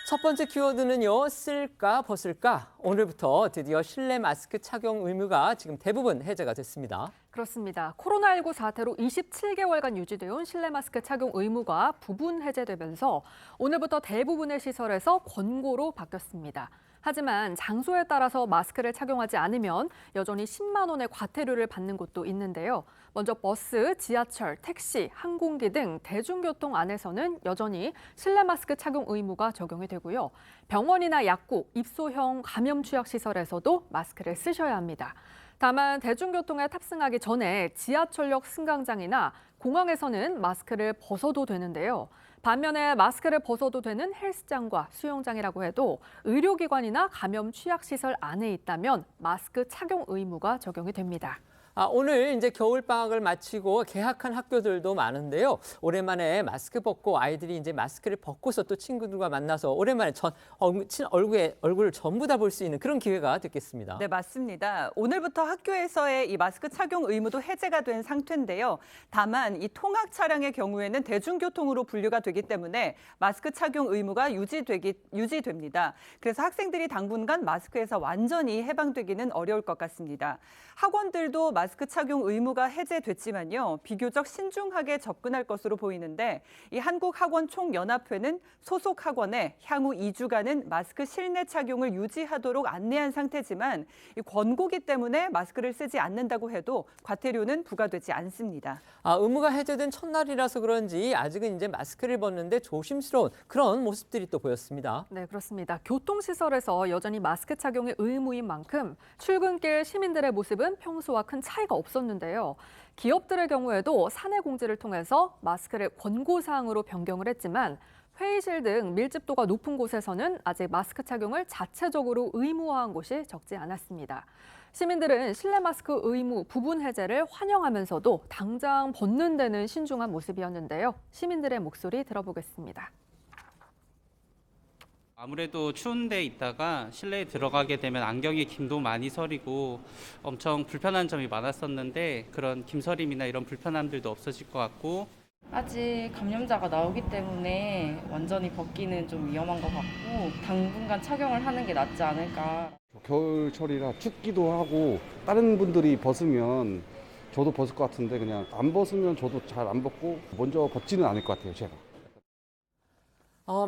첫 번째 키워드는요, 쓸까 벗을까? 오늘부터 드디어 실내 마스크 착용 의무가 지금 대부분 해제가 됐습니다. 그렇습니다. 코로나19 사태로 27개월간 유지되어 온 실내 마스크 착용 의무가 부분 해제되면서 오늘부터 대부분의 시설에서 권고로 바뀌었습니다. 하지만 장소에 따라서 마스크를 착용하지 않으면 여전히 10만 원의 과태료를 받는 곳도 있는데요. 먼저 버스, 지하철, 택시, 항공기 등 대중교통 안에서는 여전히 실내 마스크 착용 의무가 적용이 되고요. 병원이나 약국, 입소형 감염 취약 시설에서도 마스크를 쓰셔야 합니다. 다만 대중교통에 탑승하기 전에 지하철역 승강장이나 공항에서는 마스크를 벗어도 되는데요. 반면에 마스크를 벗어도 되는 헬스장과 수영장이라고 해도 의료기관이나 감염 취약시설 안에 있다면 마스크 착용 의무가 적용이 됩니다. 오늘 이제 겨울방학을 마치고 개학한 학교들도 많은데요. 오랜만에 마스크 벗고 아이들이 이제 마스크를 벗고서 또 친구들과 만나서 오랜만에 얼굴을 전부 다 볼 수 있는 그런 기회가 됐겠습니다. 네, 맞습니다. 오늘부터 학교에서의 이 마스크 착용 의무도 해제가 된 상태인데요. 다만 이 통학 차량의 경우에는 대중교통으로 분류가 되기 때문에 마스크 착용 의무가 유지됩니다. 그래서 학생들이 당분간 마스크에서 완전히 해방되기는 어려울 것 같습니다. 학원들도 마스크 착용 의무가 해제됐지만요. 비교적 신중하게 접근할 것으로 보이는데 이 한국학원총연합회는 소속 학원에 향후 2주간은 마스크 실내 착용을 유지하도록 안내한 상태지만 이 권고기 때문에 마스크를 쓰지 않는다고 해도 과태료는 부과되지 않습니다. 의무가 해제된 첫날이라서 그런지 아직은 이제 마스크를 벗는데 조심스러운 그런 모습들이 또 보였습니다. 네, 그렇습니다. 교통시설에서 여전히 마스크 착용이 의무인 만큼 출근길 시민들의 모습은 평소와 큰 차이가 없었는데요. 기업들의 경우에도 사내 공지를 통해서 마스크를 권고사항으로 변경을 했지만 회의실 등 밀집도가 높은 곳에서는 아직 마스크 착용을 자체적으로 의무화한 곳이 적지 않았습니다. 시민들은 실내 마스크 의무 부분 해제를 환영하면서도 당장 벗는 데는 신중한 모습이었는데요. 시민들의 목소리 들어보겠습니다. 아무래도 추운 데 있다가 실내에 들어가게 되면 안경에 김도 많이 서리고 엄청 불편한 점이 많았었는데 그런 김서림이나 이런 불편함들도 없어질 것 같고 아직 감염자가 나오기 때문에 완전히 벗기는 좀 위험한 것 같고 당분간 착용을 하는 게 낫지 않을까. 겨울철이라 춥기도 하고 다른 분들이 벗으면 저도 벗을 것 같은데 그냥 안 벗으면 저도 잘 안 벗고 먼저 벗지는 않을 것 같아요, 제가.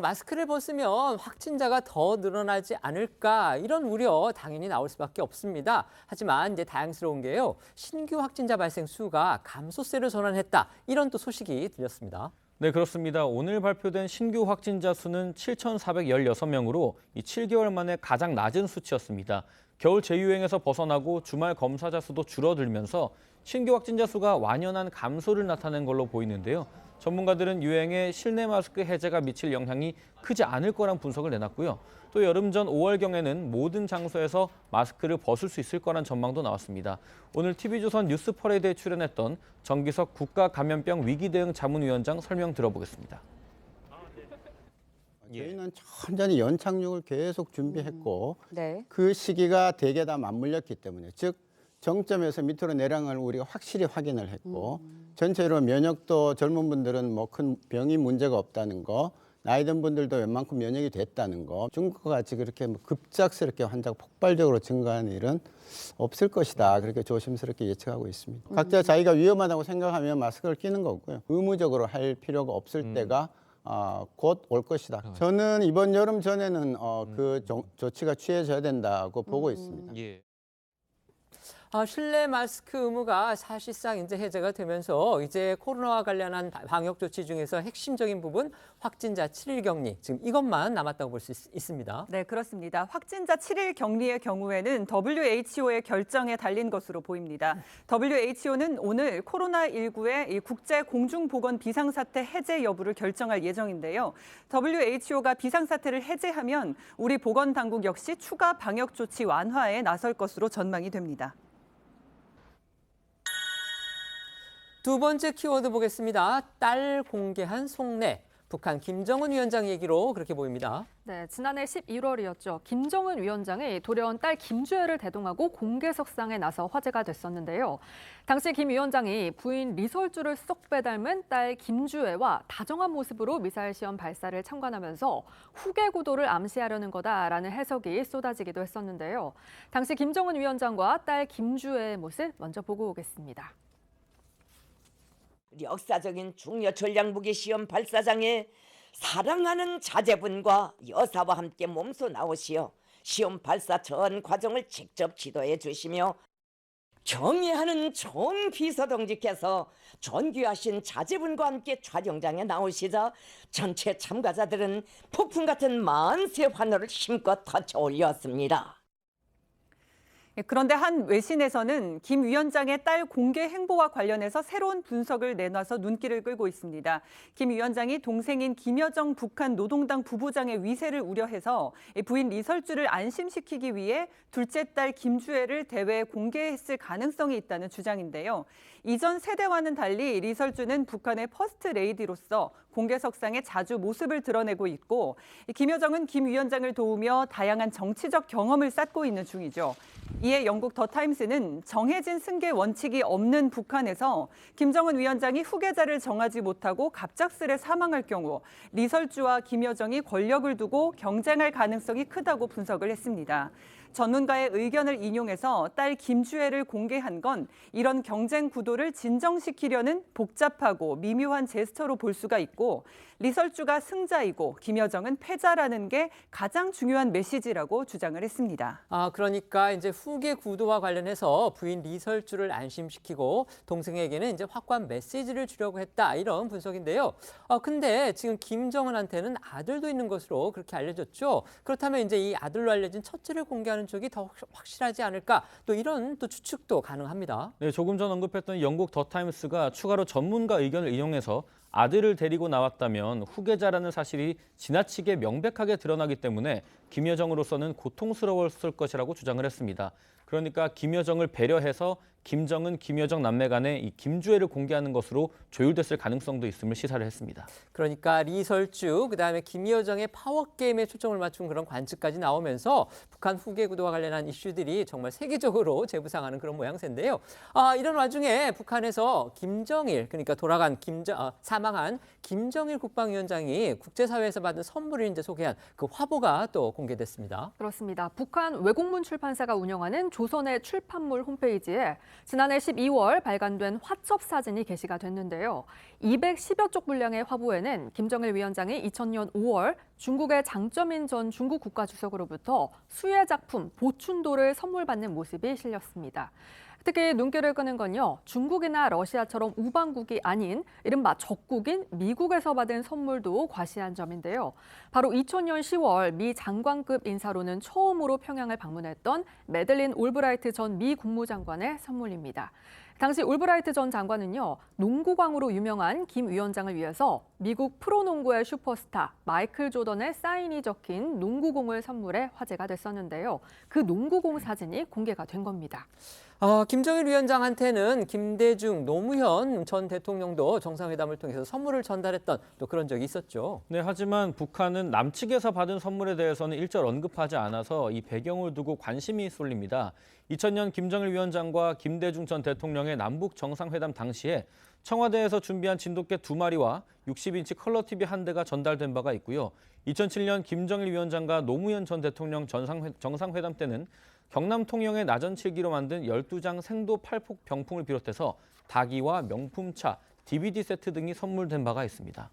마스크를 벗으면 확진자가 더 늘어나지 않을까 이런 우려 당연히 나올 수밖에 없습니다. 하지만 이제 다행스러운 게요. 신규 확진자 발생 수가 감소세를 전환했다. 이런 또 소식이 들렸습니다. 네, 그렇습니다. 오늘 발표된 신규 확진자 수는 7,416명으로 이 7개월 만에 가장 낮은 수치였습니다. 겨울 재유행에서 벗어나고 주말 검사자 수도 줄어들면서 신규 확진자 수가 완연한 감소를 나타낸 걸로 보이는데요. 전문가들은 유행에 실내 마스크 해제가 미칠 영향이 크지 않을 거란 분석을 내놨고요. 또 여름 전 5월경에는 모든 장소에서 마스크를 벗을 수 있을 거란 전망도 나왔습니다. 오늘 TV조선 뉴스 퍼레이드에 출연했던 정기석 국가감염병 위기대응 자문위원장 설명 들어보겠습니다. 저희는 천천히 연착륙을 계속 준비했고 네. 그 시기가 대개 다 맞물렸기 때문에 즉 정점에서 밑으로 내려간 걸 우리가 확실히 확인을 했고 전체로 면역도 젊은 분들은 뭐 큰 병이 문제가 없다는 거, 나이 든 분들도 웬만큼 면역이 됐다는 거, 중국과 같이 그렇게 뭐 급작스럽게 환자가 폭발적으로 증가하는 일은 없을 것이다. 그렇게 조심스럽게 예측하고 있습니다. 각자 자기가 위험하다고 생각하면 마스크를 끼는 거고요. 의무적으로 할 필요가 없을 때가 곧 올 것이다. 저는 이번 여름 전에는 그 조치가 취해져야 된다고 보고 있습니다. 예. 실내 마스크 의무가 사실상 이제 해제가 되면서 이제 코로나와 관련한 방역 조치 중에서 핵심적인 부분 확진자 7일 격리 지금 이것만 남았다고 볼 수 있습니다. 네, 그렇습니다. 확진자 7일 격리의 경우에는 WHO의 결정에 달린 것으로 보입니다. WHO는 오늘 코로나19의 이 국제 공중보건 비상사태 해제 여부를 결정할 예정인데요. WHO가 비상사태를 해제하면 우리 보건당국 역시 추가 방역 조치 완화에 나설 것으로 전망이 됩니다. 두 번째 키워드 보겠습니다. 딸 공개한 속내. 북한 김정은 위원장 얘기로 그렇게 보입니다. 네, 지난해 11월이었죠. 김정은 위원장이 돌연 딸 김주애를 대동하고 공개석상에 나서 화제가 됐었는데요. 당시 김 위원장이 부인 리설주를 쏙 빼닮은 딸 김주애와 다정한 모습으로 미사일 시험 발사를 참관하면서 후계 구도를 암시하려는 거다라는 해석이 쏟아지기도 했었는데요. 당시 김정은 위원장과 딸 김주애의 모습 먼저 보고 오겠습니다. 역사적인 중요 전략무기 시험 발사장에 사랑하는 자제분과 여사와 함께 몸소 나오시어 시험 발사 전 과정을 직접 지도해 주시며 경의하는 전 비서동지께서 존귀하신 자제분과 함께 촬영장에 나오시자 전체 참가자들은 폭풍 같은 만세 환호를 힘껏 터쳐 올렸습니다. 그런데 한 외신에서는 김 위원장의 딸 공개 행보와 관련해서 새로운 분석을 내놔서 눈길을 끌고 있습니다. 김 위원장이 동생인 김여정 북한 노동당 부부장의 위세를 우려해서 부인 리설주를 안심시키기 위해 둘째 딸 김주애를 대회에 공개했을 가능성이 있다는 주장인데요. 이전 세대와는 달리 리설주는 북한의 퍼스트 레이디로서 공개석상에 자주 모습을 드러내고 있고 김여정은 김 위원장을 도우며 다양한 정치적 경험을 쌓고 있는 중이죠. 이에 영국 더 타임스는 정해진 승계 원칙이 없는 북한에서 김정은 위원장이 후계자를 정하지 못하고 갑작스레 사망할 경우 리설주와 김여정이 권력을 두고 경쟁할 가능성이 크다고 분석을 했습니다. 전문가의 의견을 인용해서 딸 김주애를 공개한 건 이런 경쟁 구도를 진정시키려는 복잡하고 미묘한 제스처로 볼 수가 있고 리설주가 승자이고 김여정은 패자라는 게 가장 중요한 메시지라고 주장을 했습니다. 그러니까 이제 후계 구도와 관련해서 부인 리설주를 안심시키고 동생에게는 이제 확고한 메시지를 주려고 했다 이런 분석인데요. 근데 지금 김정은한테는 아들도 있는 것으로 그렇게 알려졌죠. 그렇다면 이제 이 아들로 알려진 첫째를 공개하는 쪽이 더 확실하지 않을까? 또 이런 또 추측도 가능합니다. 네, 조금 전 언급했던 영국 더 타임스가 추가로 전문가 의견을 인용해서 아들을 데리고 나왔다면 후계자라는 사실이 지나치게 명백하게 드러나기 때문에 김여정으로서는 고통스러웠을 것이라고 주장을 했습니다. 그러니까 김여정을 배려해서 김정은, 김여정 남매 간에 이 김주애를 공개하는 것으로 조율됐을 가능성도 있음을 시사를 했습니다. 그러니까 리설주, 그다음에 김여정의 파워게임에 초점을 맞춘 그런 관측까지 나오면서 북한 후계 구도와 관련한 이슈들이 정말 세계적으로 재부상하는 그런 모양새인데요. 이런 와중에 북한에서 김정일, 그러니까 사망한 김정일 국방위원장이 국제사회에서 받은 선물을 이제 소개한 그 화보가 또 공개됐습니다. 그렇습니다. 북한 외국문 출판사가 운영하는 조선의 출판물 홈페이지에 지난해 12월 발간된 화첩 사진이 게시가 됐는데요. 210여 쪽 분량의 화보에는 김정일 위원장이 2000년 5월 중국의 장쩌민 전 중국 국가주석으로부터 수혜 작품 보춘도를 선물 받는 모습이 실렸습니다. 특히 눈길을 끄는 건요. 중국이나 러시아처럼 우방국이 아닌 이른바 적국인 미국에서 받은 선물도 과시한 점인데요. 바로 2000년 10월 미 장관급 인사로는 처음으로 평양을 방문했던 매들린 올브라이트 전 미 국무장관의 선물입니다. 당시 올브라이트 전 장관은요. 농구광으로 유명한 김 위원장을 위해서 미국 프로농구의 슈퍼스타 마이클 조던의 사인이 적힌 농구공을 선물해 화제가 됐었는데요. 그 농구공 사진이 공개가 된 겁니다. 김정일 위원장한테는 김대중, 노무현 전 대통령도 정상회담을 통해서 선물을 전달했던 또 그런 적이 있었죠. 네, 하지만 북한은 남측에서 받은 선물에 대해서는 일절 언급하지 않아서 이 배경을 두고 관심이 쏠립니다. 2000년 김정일 위원장과 김대중 전 대통령의 남북 정상회담 당시에 청와대에서 준비한 진돗개 2마리와 60인치 컬러 TV 1대가 전달된 바가 있고요. 2007년 김정일 위원장과 노무현 전 대통령 정상회담 때는 경남 통영의 나전 7기로 만든 12장 생도 8폭 병풍을 비롯해서 닭이와 명품차, DVD 세트 등이 선물된 바가 있습니다.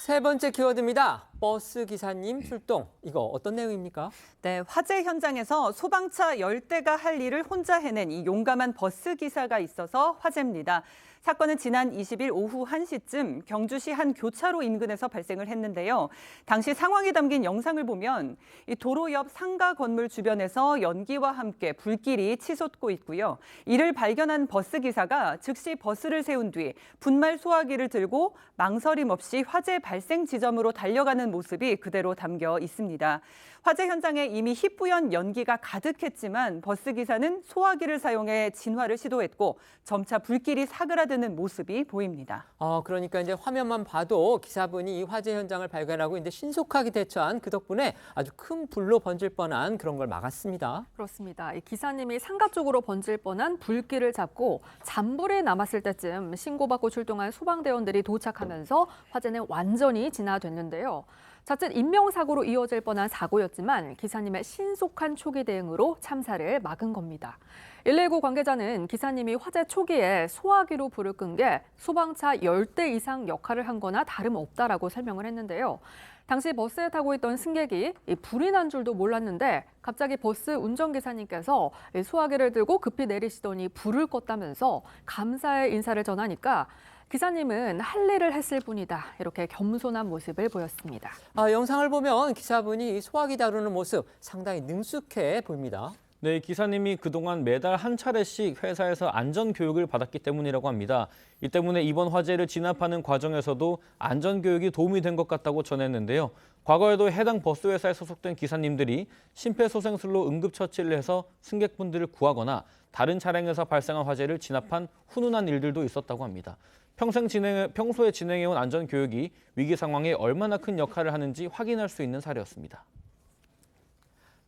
세 번째 키워드입니다. 버스 기사님 출동. 이거 어떤 내용입니까? 네, 화재 현장에서 소방차 10대가 할 일을 혼자 해낸 이 용감한 버스 기사가 있어서 화제입니다. 사건은 지난 20일 오후 1시쯤 경주시 한 교차로 인근에서 발생을 했는데요. 당시 상황이 담긴 영상을 보면 이 도로 옆 상가 건물 주변에서 연기와 함께 불길이 치솟고 있고요. 이를 발견한 버스 기사가 즉시 버스를 세운 뒤 분말 소화기를 들고 망설임 없이 화재 발생 지점으로 달려가는 모습이 그대로 담겨 있습니다. 화재 현장에 이미 희뿌연 연기가 가득했지만 버스 기사는 소화기를 사용해 진화를 시도했고 점차 불길이 사그라드는 모습이 보입니다. 그러니까 이제 화면만 봐도 기사분이 이 화재 현장을 발견하고 이제 신속하게 대처한 그 덕분에 아주 큰 불로 번질 뻔한 그런 걸 막았습니다. 그렇습니다. 이 기사님이 상가 쪽으로 번질 뻔한 불길을 잡고 잔불이 남았을 때쯤 신고받고 출동한 소방대원들이 도착하면서 화재는 완전히 진화됐는데요. 자칫 인명사고로 이어질 뻔한 사고였지만 기사님의 신속한 초기 대응으로 참사를 막은 겁니다. 119 관계자는 기사님이 화재 초기에 소화기로 불을 끈 게 소방차 10대 이상 역할을 한 거나 다름없다라고 설명을 했는데요. 당시 버스에 타고 있던 승객이 불이 난 줄도 몰랐는데 갑자기 버스 운전기사님께서 소화기를 들고 급히 내리시더니 불을 껐다면서 감사의 인사를 전하니까 기사님은 할 일을 했을 뿐이다. 이렇게 겸손한 모습을 보였습니다. 영상을 보면 기사분이 소화기 다루는 모습 상당히 능숙해 보입니다. 네, 기사님이 그동안 매달 한 차례씩 회사에서 안전교육을 받았기 때문이라고 합니다. 이 때문에 이번 화재를 진압하는 과정에서도 안전교육이 도움이 된 것 같다고 전했는데요. 과거에도 해당 버스 회사에 소속된 기사님들이 심폐소생술로 응급처치를 해서 승객분들을 구하거나 다른 차량에서 발생한 화재를 진압한 훈훈한 일들도 있었다고 합니다. 평소에 진행해온 안전교육이 위기 상황에 얼마나 큰 역할을 하는지 확인할 수 있는 사례였습니다.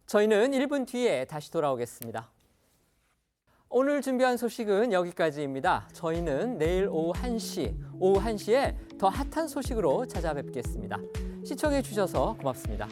저희는 1분 뒤에 다시 돌아오겠습니다. 오늘 준비한 소식은 여기까지입니다. 저희는 내일 오후 1시에 더 핫한 소식으로 찾아뵙겠습니다. 시청해 주셔서 고맙습니다.